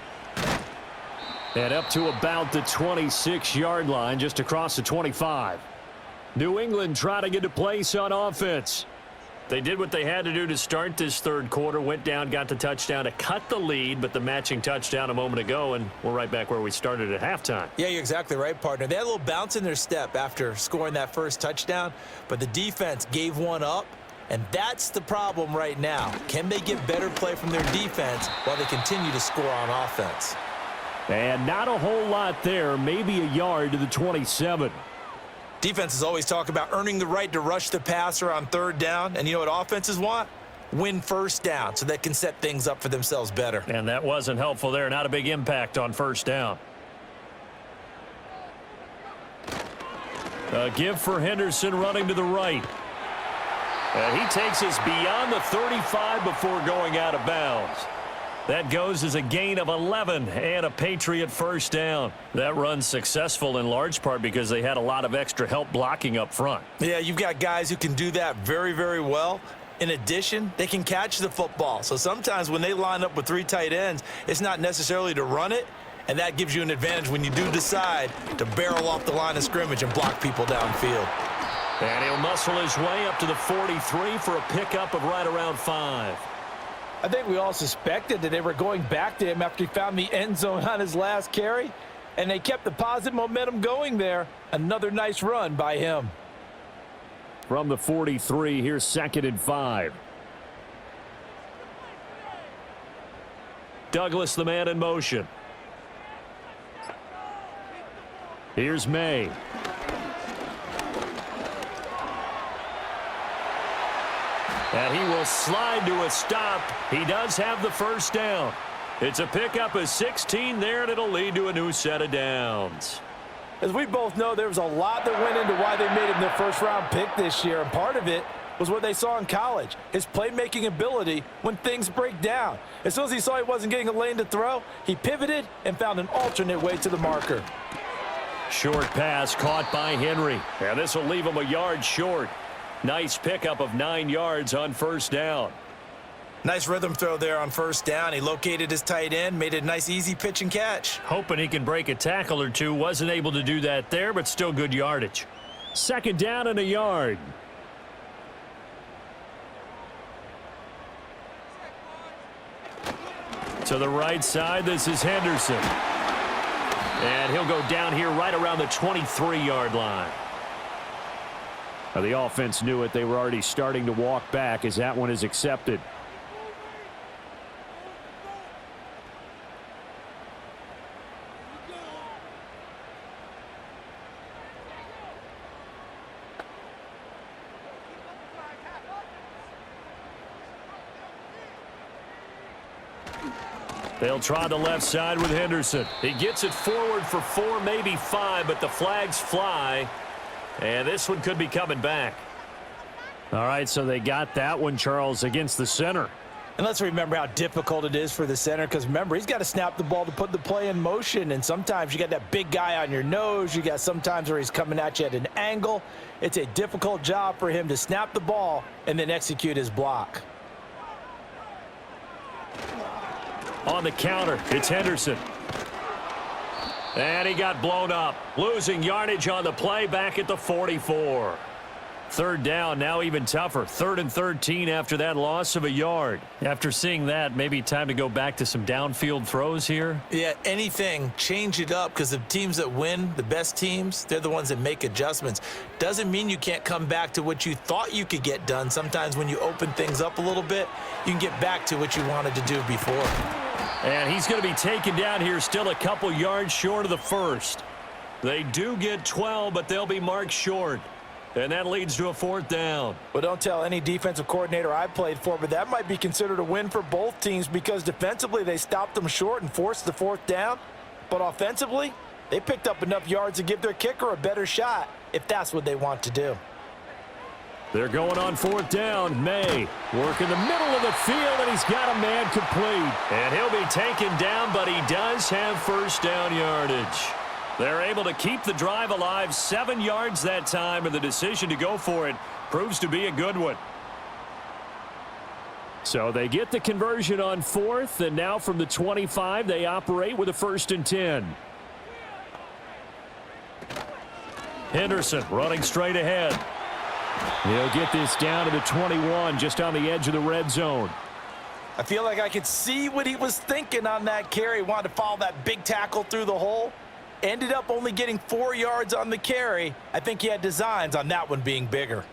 A: And up to about the 26-yard line, just across the 25. New England trying to get a place on offense. They did what they had to do to start this third quarter, went down, got the touchdown to cut the lead, but the matching touchdown a moment ago, and we're right back where we started at halftime.
B: Yeah, you're exactly right, partner. They had a little bounce in their step after scoring that first touchdown, but the defense gave one up, and that's the problem right now. Can they get better play from their defense while they continue to score on offense?
A: And not a whole lot there, maybe a yard to the 27.
B: Defenses always talk about earning the right to rush the passer on third down, and you know what offenses want? Win first down so they can set things up for themselves better.
A: And that wasn't helpful there. Not a big impact on first down. A give for Henderson running to the right. And he takes us beyond the 35 before going out of bounds. That goes as a gain of 11 and a Patriot first down. That run's successful in large part because they had a lot of extra help blocking up front.
B: Yeah, you've got guys who can do that very, very well. In addition, they can catch the football. So sometimes when they line up with 3 tight ends, it's not necessarily to run it, and that gives you an advantage when you do decide to barrel off the line of scrimmage and block people downfield.
A: And he'll muscle his way up to the 43 for a pickup of right around 5.
B: I think we all suspected that they were going back to him after he found the end zone on his last carry, and they kept the positive momentum going there. Another nice run by him.
A: From the 43, here's 2nd and 5. Douglas, the man in motion. Here's May. And he will slide to a stop. He does have the first down. It's a pickup of 16 there, and it'll lead to a new set of downs.
B: As we both know, there was a lot that went into why they made him their first-round pick this year, and part of it was what they saw in college, his playmaking ability when things break down. As soon as he saw he wasn't getting a lane to throw, he pivoted and found an alternate way to the marker.
A: Short pass caught by Henry. And this will leave him a yard short. Nice pickup of 9 yards on first down.
B: Nice rhythm throw there on first down. He located his tight end, made it a nice easy pitch and catch.
A: Hoping he can break a tackle or two. Wasn't able to do that there, but still good yardage. 2nd down and a yard. To the right side, this is Henderson. And he'll go down here right around the 23-yard line. Now, the offense knew it. They were already starting to walk back as that one is accepted. They'll try the left side with Henderson. He gets it forward for 4, maybe 5, but the flags fly. And this one could be coming back. All right, so they got that one, Charles, against the center.
B: And let's remember how difficult it is for the center, because remember, he's got to snap the ball to put the play in motion, and sometimes you got that big guy on your nose. You got sometimes where he's coming at you at an angle. It's a difficult job for him to snap the ball and then execute his block.
A: On the counter, it's Henderson. And he got blown up, losing yardage on the play back at the 44. Third down, now even tougher. 3rd and 13 after that loss of a yard. After seeing that, maybe time to go back to some downfield throws here.
B: Yeah, anything, change it up, because the teams that win, the best teams, they're the ones that make adjustments. Doesn't mean you can't come back to what you thought you could get done. Sometimes when you open things up a little bit, you can get back to what you wanted to do before.
A: And he's going to be taken down here, still a couple yards short of the first. They do get 12, but they'll be marked short. And that leads to a 4th down.
B: Well, don't tell any defensive coordinator I played for, but that might be considered a win for both teams, because defensively they stopped them short and forced the 4th down. But offensively, they picked up enough yards to give their kicker a better shot if that's what they want to do.
A: They're going on 4th down. May work in the middle of the field, and he's got a man complete. And he'll be taken down, but he does have 1st down yardage. They're able to keep the drive alive, 7 yards that time, and the decision to go for it proves to be a good one. So they get the conversion on 4th, and now from the 25, they operate with a 1st and 10. Henderson running straight ahead. He'll get this down to the 21, just on the edge of the red zone.
B: I feel like I could see what he was thinking on that carry. He wanted to follow that big tackle through the hole. Ended up only getting 4 yards on the carry. I think he had designs on that one being bigger.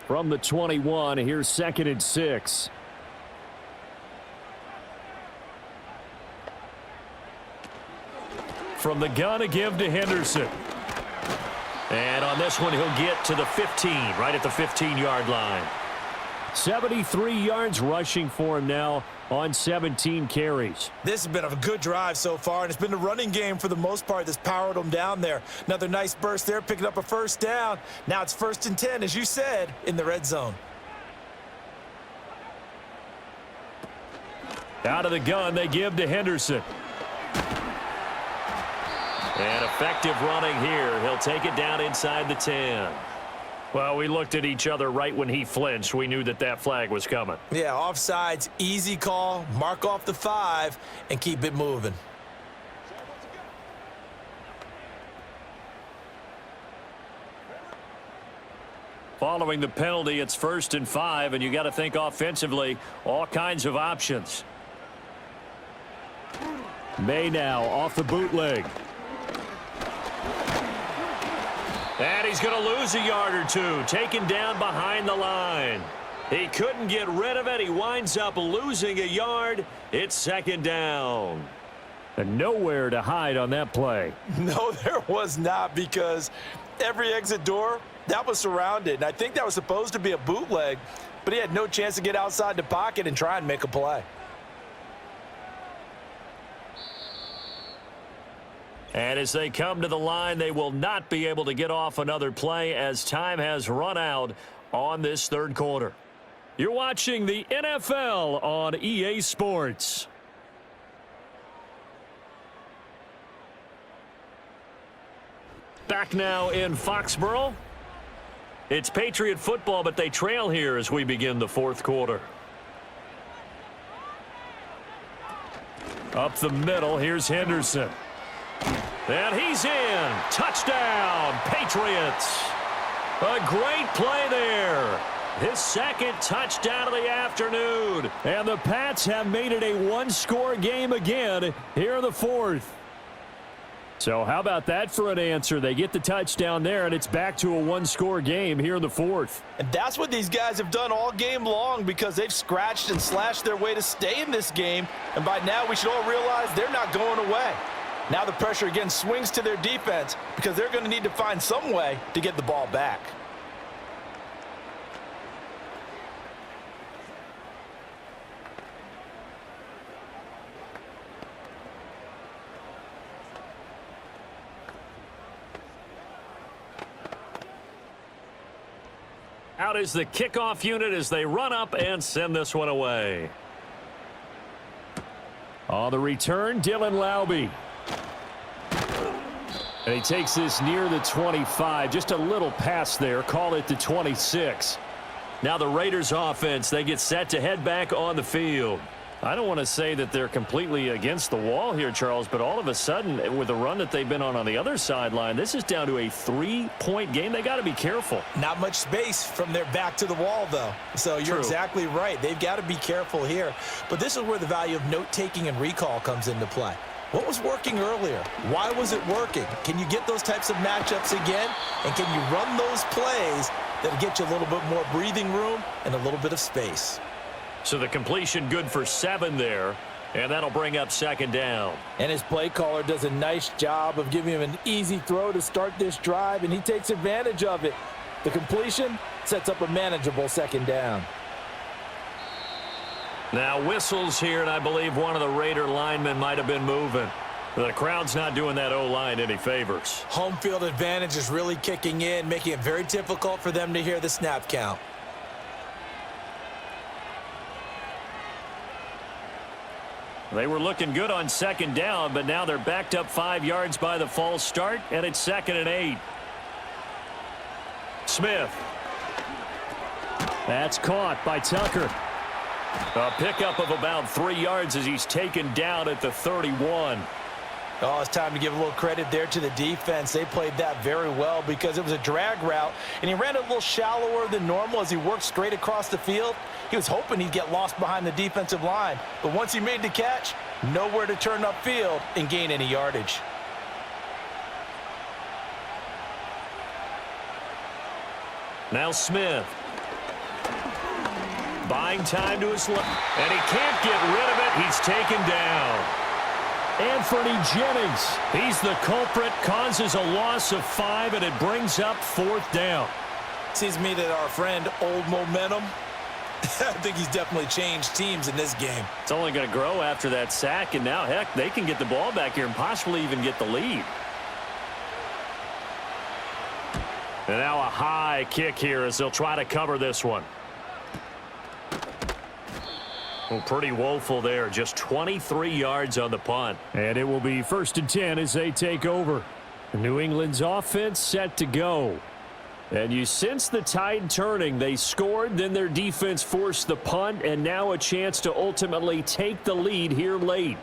A: From the 21, here's 2nd and 6. From the gun, a give to Henderson. And on this one, he'll get to the 15, right at the 15-yard line. 73 yards rushing for him now on 17 carries.
B: This has been a good drive so far, and it's been the running game for the most part that's powered them down there. Another nice burst there, picking up a 1st down. Now it's 1st and 10, as you said, in the red zone.
A: Out of the gun, they give to Henderson. And effective running here. He'll take it down inside the 10. Well, we looked at each other right when he flinched. We knew that that flag was coming.
B: Yeah, offsides, easy call. Mark off the 5 and keep it moving.
A: Following the penalty, it's 1st and 5, and you got to think offensively, all kinds of options. May now off the bootleg. And he's going to lose a yard or two, taken down behind the line. He couldn't get rid of it. He winds up losing a yard. It's 2nd down. And nowhere to hide on that play.
B: No, there was not, because every exit door, that was surrounded. And I think that was supposed to be a bootleg, but he had no chance to get outside the pocket and try and make a play.
A: And as they come to the line, they will not be able to get off another play as time has run out on this 3rd quarter. You're watching the NFL on EA Sports. Back now in Foxborough. It's Patriot football, but they trail here as we begin the 4th quarter. Up the middle, here's Henderson. And he's in. Touchdown, Patriots. A great play there. His 2nd touchdown of the afternoon. And the Pats have made it a 1-score game again here in the 4th. So how about that for an answer? They get the touchdown there, and it's back to a 1-score game here in the 4th.
B: And that's what these guys have done all game long, because they've scratched and slashed their way to stay in this game. And by now we should all realize they're not going away. Now the pressure again swings to their defense, because they're going to need to find some way to get the ball back.
A: Out is the kickoff unit as they run up and send this one away. On the return, Dylan Laube. And he takes this near the 25. Just a little pass there. Call it the 26. Now the Raiders offense, they get set to head back on the field. I don't want to say that they're completely against the wall here, Charles, but all of a sudden, with the run that they've been on the other sideline, this is down to a 3-point game. They got to be careful.
B: Not much space from their back to the wall, though. So you're exactly right. They've got to be careful here. But this is where the value of note-taking and recall comes into play. What was working earlier? Why was it working? Can you get those types of matchups again? And can you run those plays that'll get you a little bit more breathing room and a little bit of space?
A: So the completion good for 7 there, and that'll bring up second down.
B: And his play caller does a nice job of giving him an easy throw to start this drive, and he takes advantage of it. The completion sets up a manageable second down.
A: Now whistles here, and I believe one of the Raider linemen might have been moving. The crowd's not doing that O-line any favors.
B: Home field advantage is really kicking in, making it very difficult for them to hear the snap count.
A: They were looking good on second down, but now they're backed up 5 yards by the false start, and it's 2nd and 8. Smith. That's caught by Tucker. A pickup of about 3 yards as he's taken down at the 31.
B: Oh, it's time to give a little credit there to the defense. They played that very well because it was a drag route, and he ran a little shallower than normal as he worked straight across the field. He was hoping he'd get lost behind the defensive line, but once he made the catch, nowhere to turn upfield and gain any yardage.
A: Now Smith. Buying time to his left, and he can't get rid of it. He's taken down. Anthony Jennings, he's the culprit, causes a loss of 5, and it brings up 4th down.
B: Seems to me that our friend Old Momentum, I think he's definitely changed teams in this game.
A: It's only going to grow after that sack, and now, heck, they can get the ball back here and possibly even get the lead. And now a high kick here as they'll try to cover this one. Well, pretty woeful there. Just 23 yards on the punt. And it will be 1st and 10 as they take over. New England's offense set to go. And you sense the tide turning. They scored, then their defense forced the punt, and now a chance to ultimately take the lead here late.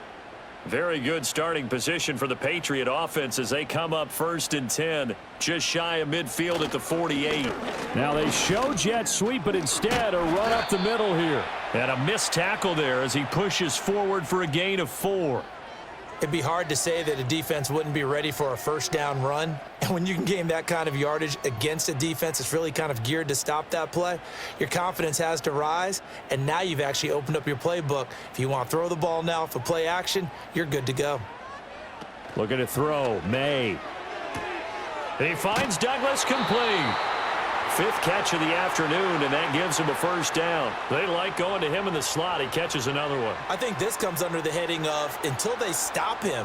A: Very good starting position for the Patriot offense as they come up 1st and 10, just shy of midfield at the 48. Now they show jet sweep, but instead a run up the middle here. And a missed tackle there as he pushes forward for a gain of 4.
B: It'd be hard to say that a defense wouldn't be ready for a 1st down run. And when you can gain that kind of yardage against a defense that's really kind of geared to stop that play, your confidence has to rise, and now you've actually opened up your playbook. If you want to throw the ball now for play action, you're good to go.
A: Looking to throw, May. He finds Douglas complete. 5th catch of the afternoon, and that gives him a 1st down. They like going to him in the slot. He catches another one.
B: I think this comes under the heading of until they stop him,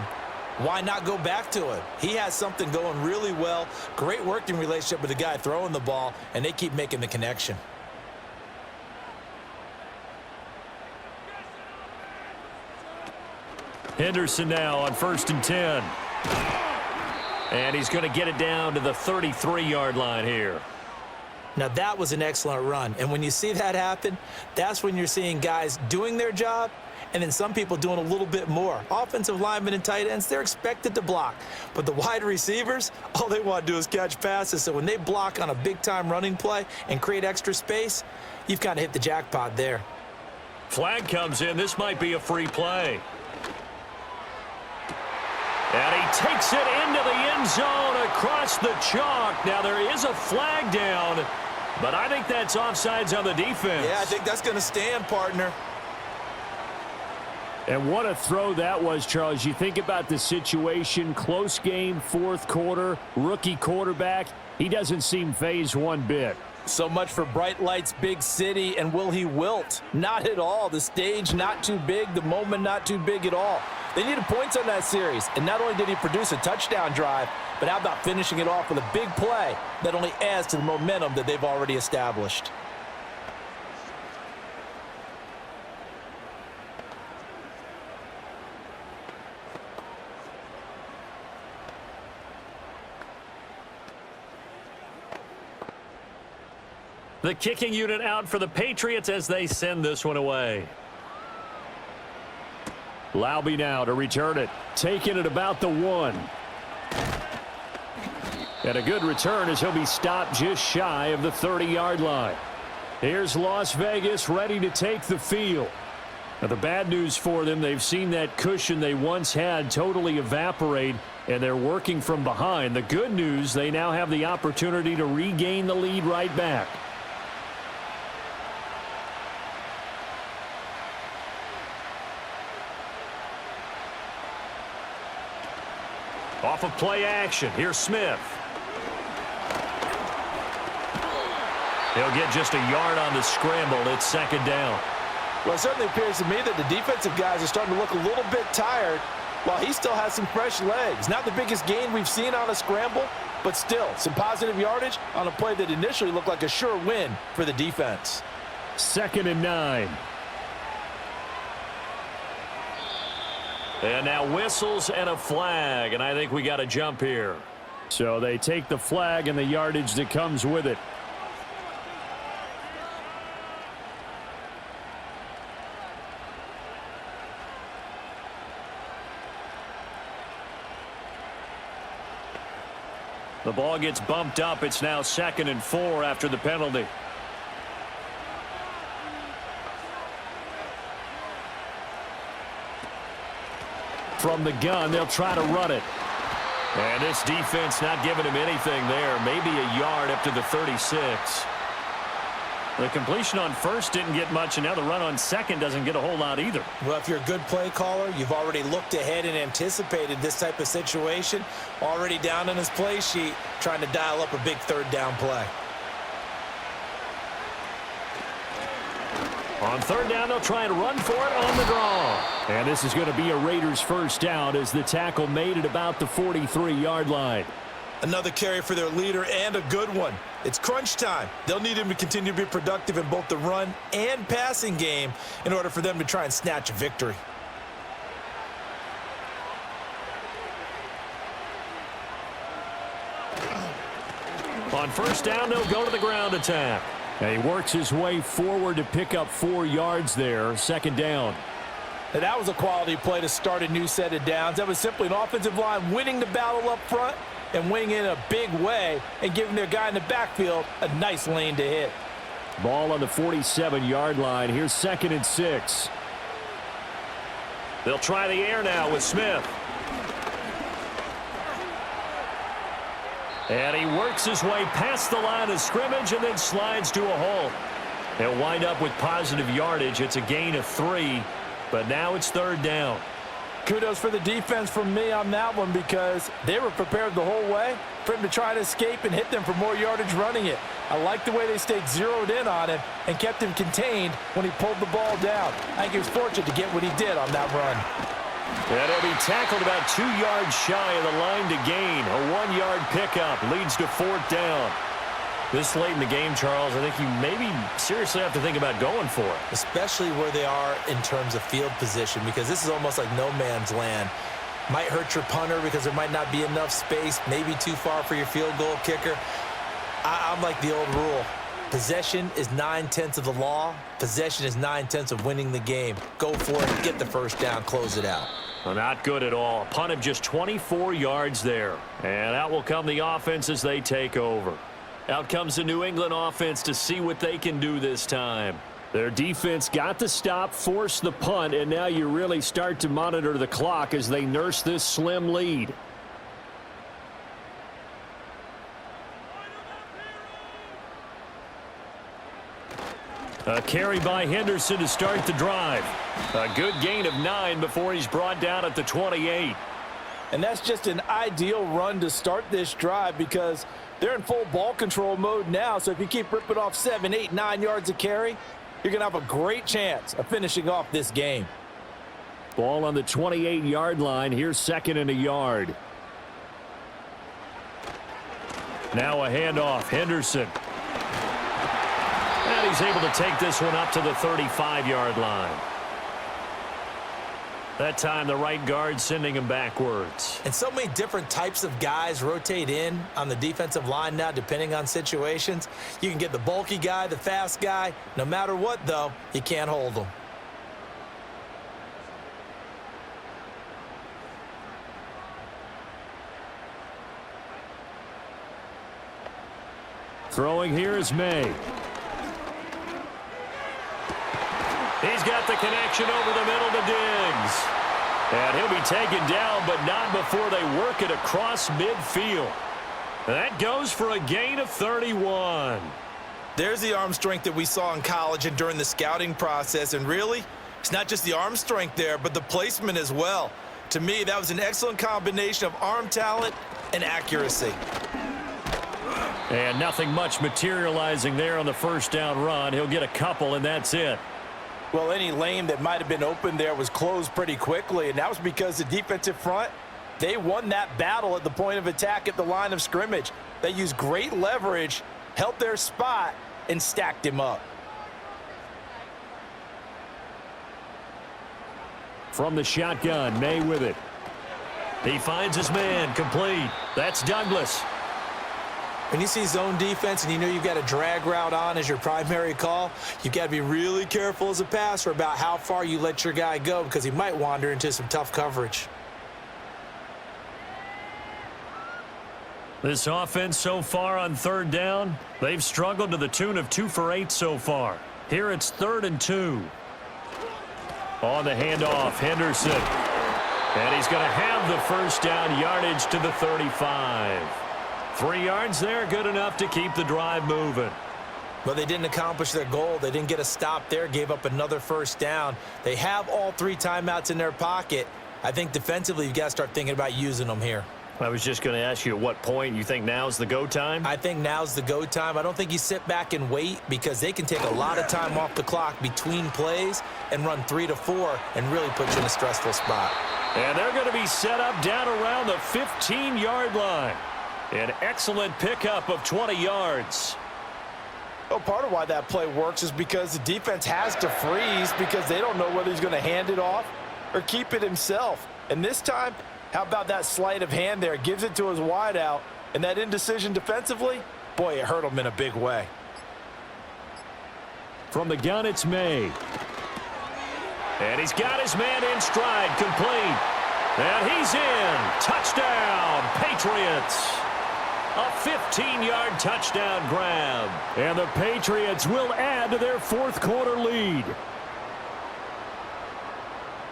B: why not go back to him? He has something going really well. Great working relationship with the guy throwing the ball, and they keep making the connection.
A: Henderson now on 1st and 10. And he's going to get it down to the 33-yard line here.
B: Now, that was an excellent run. And when you see that happen, that's when you're seeing guys doing their job and then some people doing a little bit more. Offensive linemen and tight ends, they're expected to block. But the wide receivers, all they want to do is catch passes. So when they block on a big-time running play and create extra space, you've kind of hit the jackpot there.
A: Flag comes in. This might be a free play. And he takes it into the end zone across the chalk. Now, there is a flag down, but I think that's offsides on the defense.
B: Yeah, I think that's going to stand, partner.
A: And what a throw that was, Charles. You think about the situation, close game, 4th quarter, rookie quarterback. He doesn't seem fazed one bit.
B: So much for bright lights, big city, and will he wilt? Not at all. The stage not too big, the moment not too big at all. They needed points on that series, and not only did he produce a touchdown drive, But how about finishing it off with a big play that only adds to the momentum that they've already established?
A: The kicking unit out for the Patriots as they send this one away. Laube now to return it. Taking it about the 1. And a good return as he'll be stopped just shy of the 30-yard line. Here's Las Vegas ready to take the field. Now the bad news for them, they've seen that cushion they once had totally evaporate, and they're working from behind. The good news, they now have the opportunity to regain the lead right back. Off of play action, here's Smith. He'll get just a yard on the scramble. It's second down.
B: Well, it certainly appears to me that the defensive guys are starting to look a little bit tired while he still has some fresh legs. Not the biggest gain we've seen on a scramble, but still some positive yardage on a play that initially looked like a sure win for the defense.
A: 2nd and 9. And now whistles and a flag, and I think we got a jump here. So they take the flag and the yardage that comes with it. The ball gets bumped up. It's now 2nd and 4 after the penalty. From the gun, they'll try to run it. And this defense not giving him anything there. Maybe a yard up to the 36. The completion on first didn't get much, and now the run on second doesn't get a whole lot either.
B: Well, if you're a good play caller, you've already looked ahead and anticipated this type of situation. Already down on his play sheet, trying to dial up a big 3rd down play.
A: On 3rd down, they'll try and run for it on the draw. And this is going to be a Raiders first down as the tackle made it about the 43-yard line.
B: Another carry for their leader, and a good one. It's crunch time. They'll need him to continue to be productive in both the run and passing game in order for them to try and snatch a victory.
A: On 1st down, they'll go to the ground attack. And he works his way forward to pick up 4 yards there. 2nd down.
B: And that was a quality play to start a new set of downs. That was simply an offensive line winning the battle up front and winning in a big way and giving their guy in the backfield a nice lane to hit.
A: Ball on the 47-yard line. Here's 2nd and 6. They'll try the air now with Smith. And he works his way past the line of scrimmage and then slides to a halt. He'll wind up with positive yardage. It's a gain of 3, but now it's 3rd down.
B: Kudos for the defense from me on that one because they were prepared the whole way for him to try to escape and hit them for more yardage running it. I like the way they stayed zeroed in on him and kept him contained when he pulled the ball down. I think he was fortunate to get what he did on that run.
A: And he'll be tackled about 2 yards shy of the line to gain. A 1-yard pickup leads to 4th down. This late in the game, Charles, I think you maybe seriously have to think about going for it.
B: Especially where they are in terms of field position, because this is almost like no man's land. Might hurt your punter because there might not be enough space, maybe too far for your field goal kicker. I'm like the old rule. Possession is 9/10 of the law. Possession is 9/10 of winning the game. Go for it, get the 1st down, close it out.
A: Well, not good at all. Punt of just 24 yards there. And out will come the offense as they take over. Out comes the New England offense to see what they can do this time. Their defense got the stop, forced the punt, and now you really start to monitor the clock as they nurse this slim lead. A carry by Henderson to start the drive. A good gain of 9 before he's brought down at the 28.
B: And that's just an ideal run to start this drive because they're in full ball control mode now. So if you keep ripping off 7, 8, 9 yards of carry, you're going to have a great chance of finishing off this game.
A: Ball on the 28-yard line. Here's 2nd and a yard. Now a handoff. Henderson. And he's able to take this one up to the 35-yard line. That time, the right guard sending him backwards.
B: And so many different types of guys rotate in on the defensive line now, depending on situations. You can get the bulky guy, the fast guy. No matter what, though, you can't hold them.
A: Throwing here is May. He's got the connection over the middle to Diggs. And he'll be taken down, but not before they work it across midfield. That goes for a gain of 31.
B: There's the arm strength that we saw in college and during the scouting process. And really, it's not just the arm strength there, but the placement as well. To me, that was an excellent combination of arm talent and accuracy.
A: And nothing much materializing there on the first down run. He'll get a couple, and that's it.
B: Well, any lane that might have been open there was closed pretty quickly, and that was because the defensive front, they won that battle at the point of attack at the line of scrimmage. They used great leverage, held their spot, and stacked him up.
A: From the shotgun, May with it. He finds his man, complete. That's Douglas.
B: When you see zone defense and you know you've got a drag route on as your primary call, you've got to be really careful as a passer about how far you let your guy go because he might wander into some tough coverage.
A: This offense so far on third down, they've struggled to the tune of 2 for 8 so far. Here it's 3rd and 2. On the handoff, Henderson. And he's going to have the first down, yardage to the 35. 3 yards there, good enough to keep the drive moving.
B: But they didn't accomplish their goal. They didn't get a stop there, gave up another first down. They have all 3 timeouts in their pocket. I think defensively you've got to start thinking about using them here.
A: I was just going to ask you at what point you think now's the go time?
B: I think now's the go time. I don't think you sit back and wait because they can take a lot of time off the clock between plays and run 3 to 4 and really put you in a stressful spot.
A: And they're going to be set up down around the 15-yard line. An excellent pickup of 20 yards.
B: Well, part of why that play works is because the defense has to freeze because they don't know whether he's going to hand it off or keep it himself. And this time, how about that sleight of hand there? Gives it to his wideout. And that indecision defensively, boy, it hurt him in a big way.
A: From the gun, it's May. And he's got his man in stride, complete. And he's in. Touchdown, Patriots. A 15-yard touchdown grab. And the Patriots will add to their 4th quarter lead.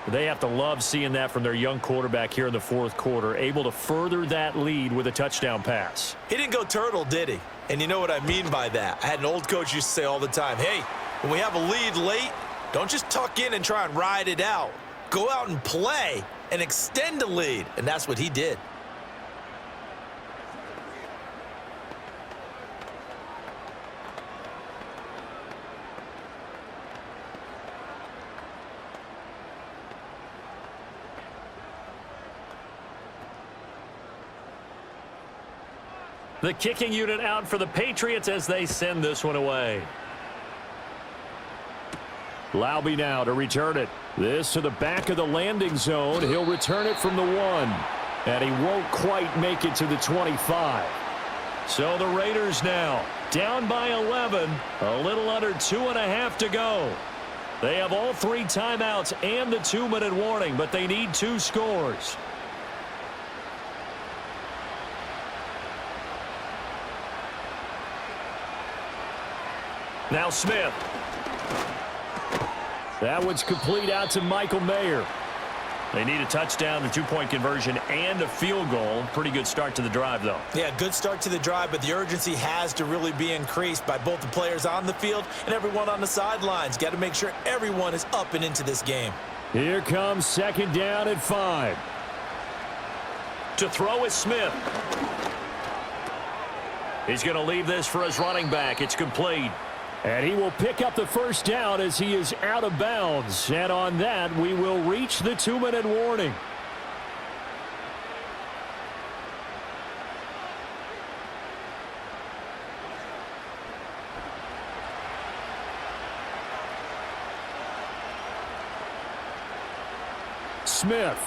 A: They have to love seeing that from their young quarterback here in the 4th quarter, able to further that lead with a touchdown pass.
B: He didn't go turtle, did he? And you know what I mean by that. I had an old coach used to say all the time, hey, when we have a lead late, don't just tuck in and try and ride it out. Go out and play and extend the lead. And that's what he did.
A: The kicking unit out for the Patriots as they send this one away. Laube now to return it. This to the back of the landing zone. He'll return it from the 1. And he won't quite make it to the 25. So the Raiders now down by 11. A little under 2.5 to go. They have all 3 timeouts and the 2-minute warning, but they need 2 scores. Now Smith. That one's complete out to Michael Mayer. They need a touchdown, a 2-point conversion, and a field goal. Pretty good start to the drive, though.
B: Yeah, good start to the drive, but the urgency has to really be increased by both the players on the field and everyone on the sidelines. Got to make sure everyone is up and into this game.
A: Here comes 2nd down at 5. To throw is Smith. He's going to leave this for his running back. It's complete. And he will pick up the first down as he is out of bounds. And on that, we will reach the 2-minute warning. Smith.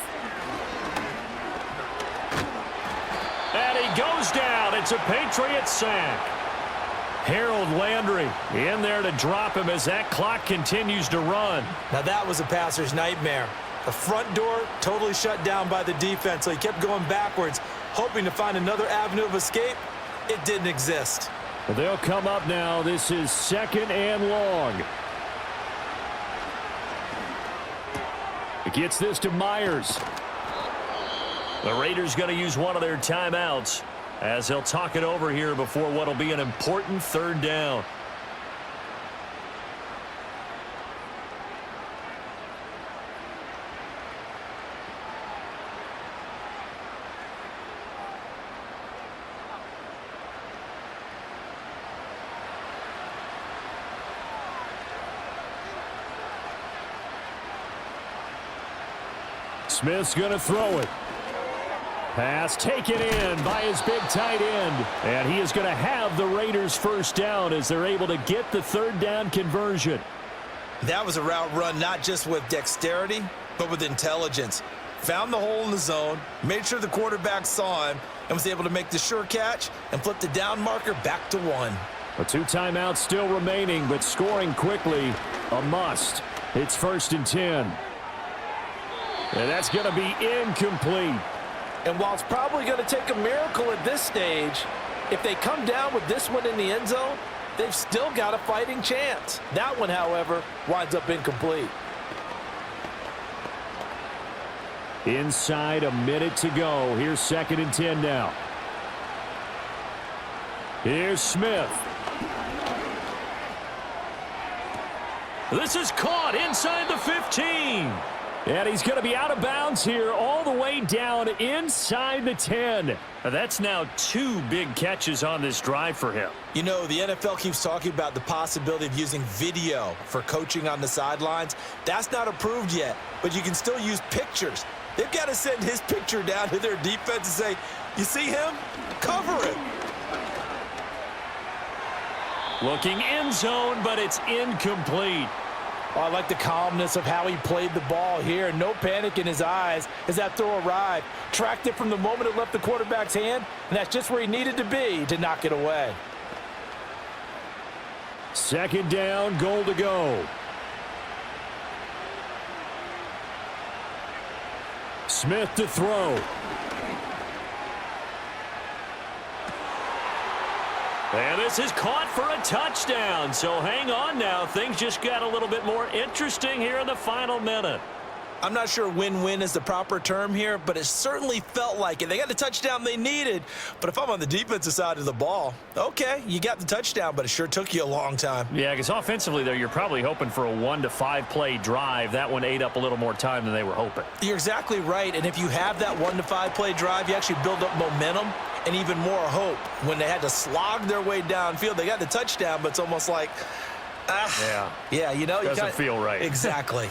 A: And he goes down. It's a Patriots sack. Harold Landry in there to drop him as that clock continues to run.
B: Now that was a passer's nightmare. The front door totally shut down by the defense, so he kept going backwards, hoping to find another avenue of escape. It didn't exist.
A: Well, they'll come up now. This is 2nd and long. It gets this to Myers. The Raiders going to use one of their timeouts as they'll talk it over here before what will be an important 3rd down. Smith's going to throw it. Pass taken in by his big tight end. And he is going to have the Raiders' 1st down as they're able to get the 3rd down conversion.
B: That was a route run not just with dexterity, but with intelligence. Found the hole in the zone, made sure the quarterback saw him, and was able to make the sure catch and flip the down marker back to 1.
A: A 2 timeouts still remaining, but scoring quickly, a must. It's 1st and 10. And that's going to be incomplete.
B: And while it's probably going to take a miracle at this stage, if they come down with this one in the end zone, they've still got a fighting chance. That one, however, winds up incomplete.
A: Inside a minute to go. Here's 2nd and 10 now. Here's Smith. This is caught inside the 15. And he's going to be out of bounds here all the way down inside the 10. That's now 2 big catches on this drive for him.
B: You know, the NFL keeps talking about the possibility of using video for coaching on the sidelines. That's not approved yet, but you can still use pictures. They've got to send his picture down to their defense and say, you see him? Cover it.
A: Looking end zone, but it's incomplete.
B: Oh, I like the calmness of how he played the ball here. No panic in his eyes as that throw arrived. Tracked it from the moment it left the quarterback's hand, and that's just where he needed to be to knock it away.
A: 2nd down, goal to go. Smith to throw. And this is caught for a touchdown. So hang on now. Things just got a little bit more interesting here in the final minute.
B: I'm not sure win-win is the proper term here, but it certainly felt like it. They got the touchdown they needed, but if I'm on the defensive side of the ball, okay, you got the touchdown, but it sure took you a long time.
A: Yeah, because offensively there, you're probably hoping for a 1 to 5 play drive. That one ate up a little more time than they were hoping.
B: You're exactly right, and if you have that 1 to 5 play drive, you actually build up momentum and even more hope. When they had to slog their way downfield, they got the touchdown, but it's almost like, yeah, you know,
A: doesn't feel right.
B: Exactly.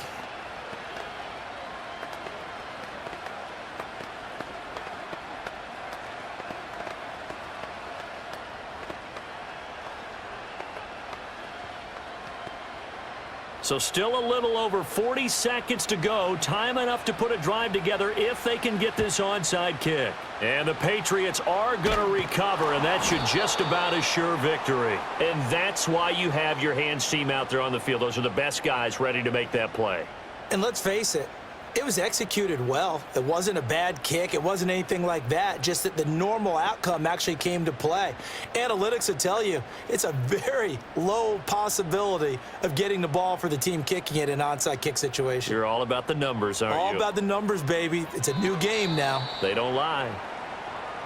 A: So still a little over 40 seconds to go. Time enough to put a drive together if they can get this onside kick. And the Patriots are going to recover, and that should just about assure victory. And that's why you have your hands team out there on the field. Those are the best guys ready to make that play.
B: And let's face it, it was executed well. It wasn't a bad kick. It wasn't anything like that, just that the normal outcome actually came to play. Analytics will tell you it's a very low possibility of getting the ball for the team kicking it in an onside kick situation.
A: You're all about the numbers, aren't you?
B: All about the numbers, baby. It's a new game now.
A: They don't lie.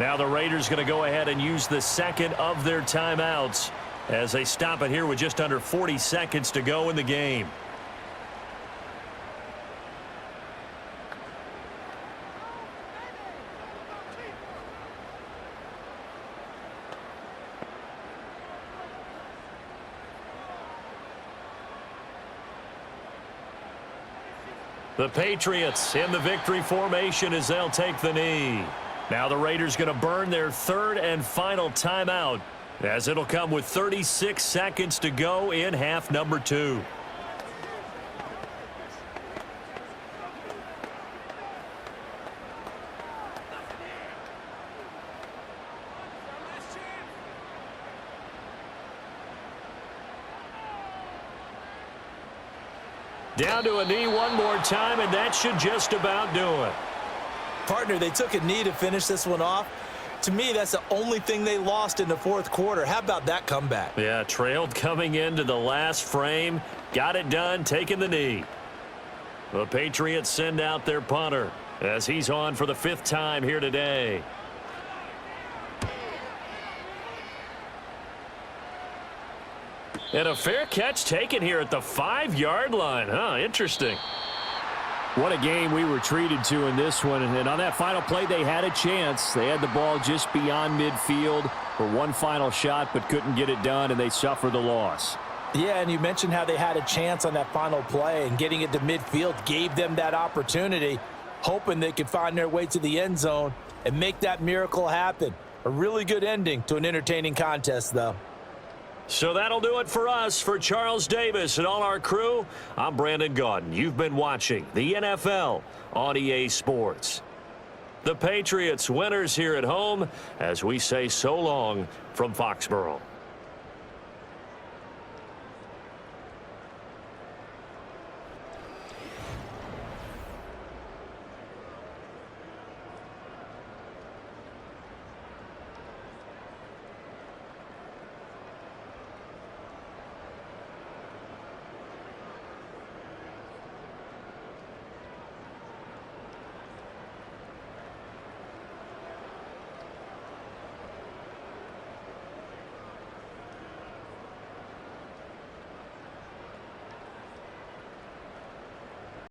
A: Now the Raiders going to go ahead and use the second of their timeouts as they stop it here with just under 40 seconds to go in the game. The Patriots in the victory formation as they'll take the knee. Now the Raiders going to burn their third and final timeout as it'll come with 36 seconds to go in half number 2. Down to a knee one more time, and that should just about do it.
B: Partner, they took a knee to finish this one off. To me, that's the only thing they lost in the fourth quarter. How about that comeback?
A: Yeah, trailed coming into the last frame. Got it done, taking the knee. The Patriots send out their punter as he's on for the 5th time here today. And a fair catch taken here at the 5-yard line. Interesting. What a game we were treated to in this one. And on that final play, they had a chance. They had the ball just beyond midfield for one final shot, but couldn't get it done, and they suffered the loss.
B: Yeah, and you mentioned how they had a chance on that final play, and getting it to midfield gave them that opportunity, hoping they could find their way to the end zone and make that miracle happen. A really good ending to an entertaining contest, though.
A: So that'll do it for us. For Charles Davis and all our crew, I'm Brandon Gaudin. You've been watching the NFL on EA Sports. The Patriots winners here at home as we say so long from Foxborough.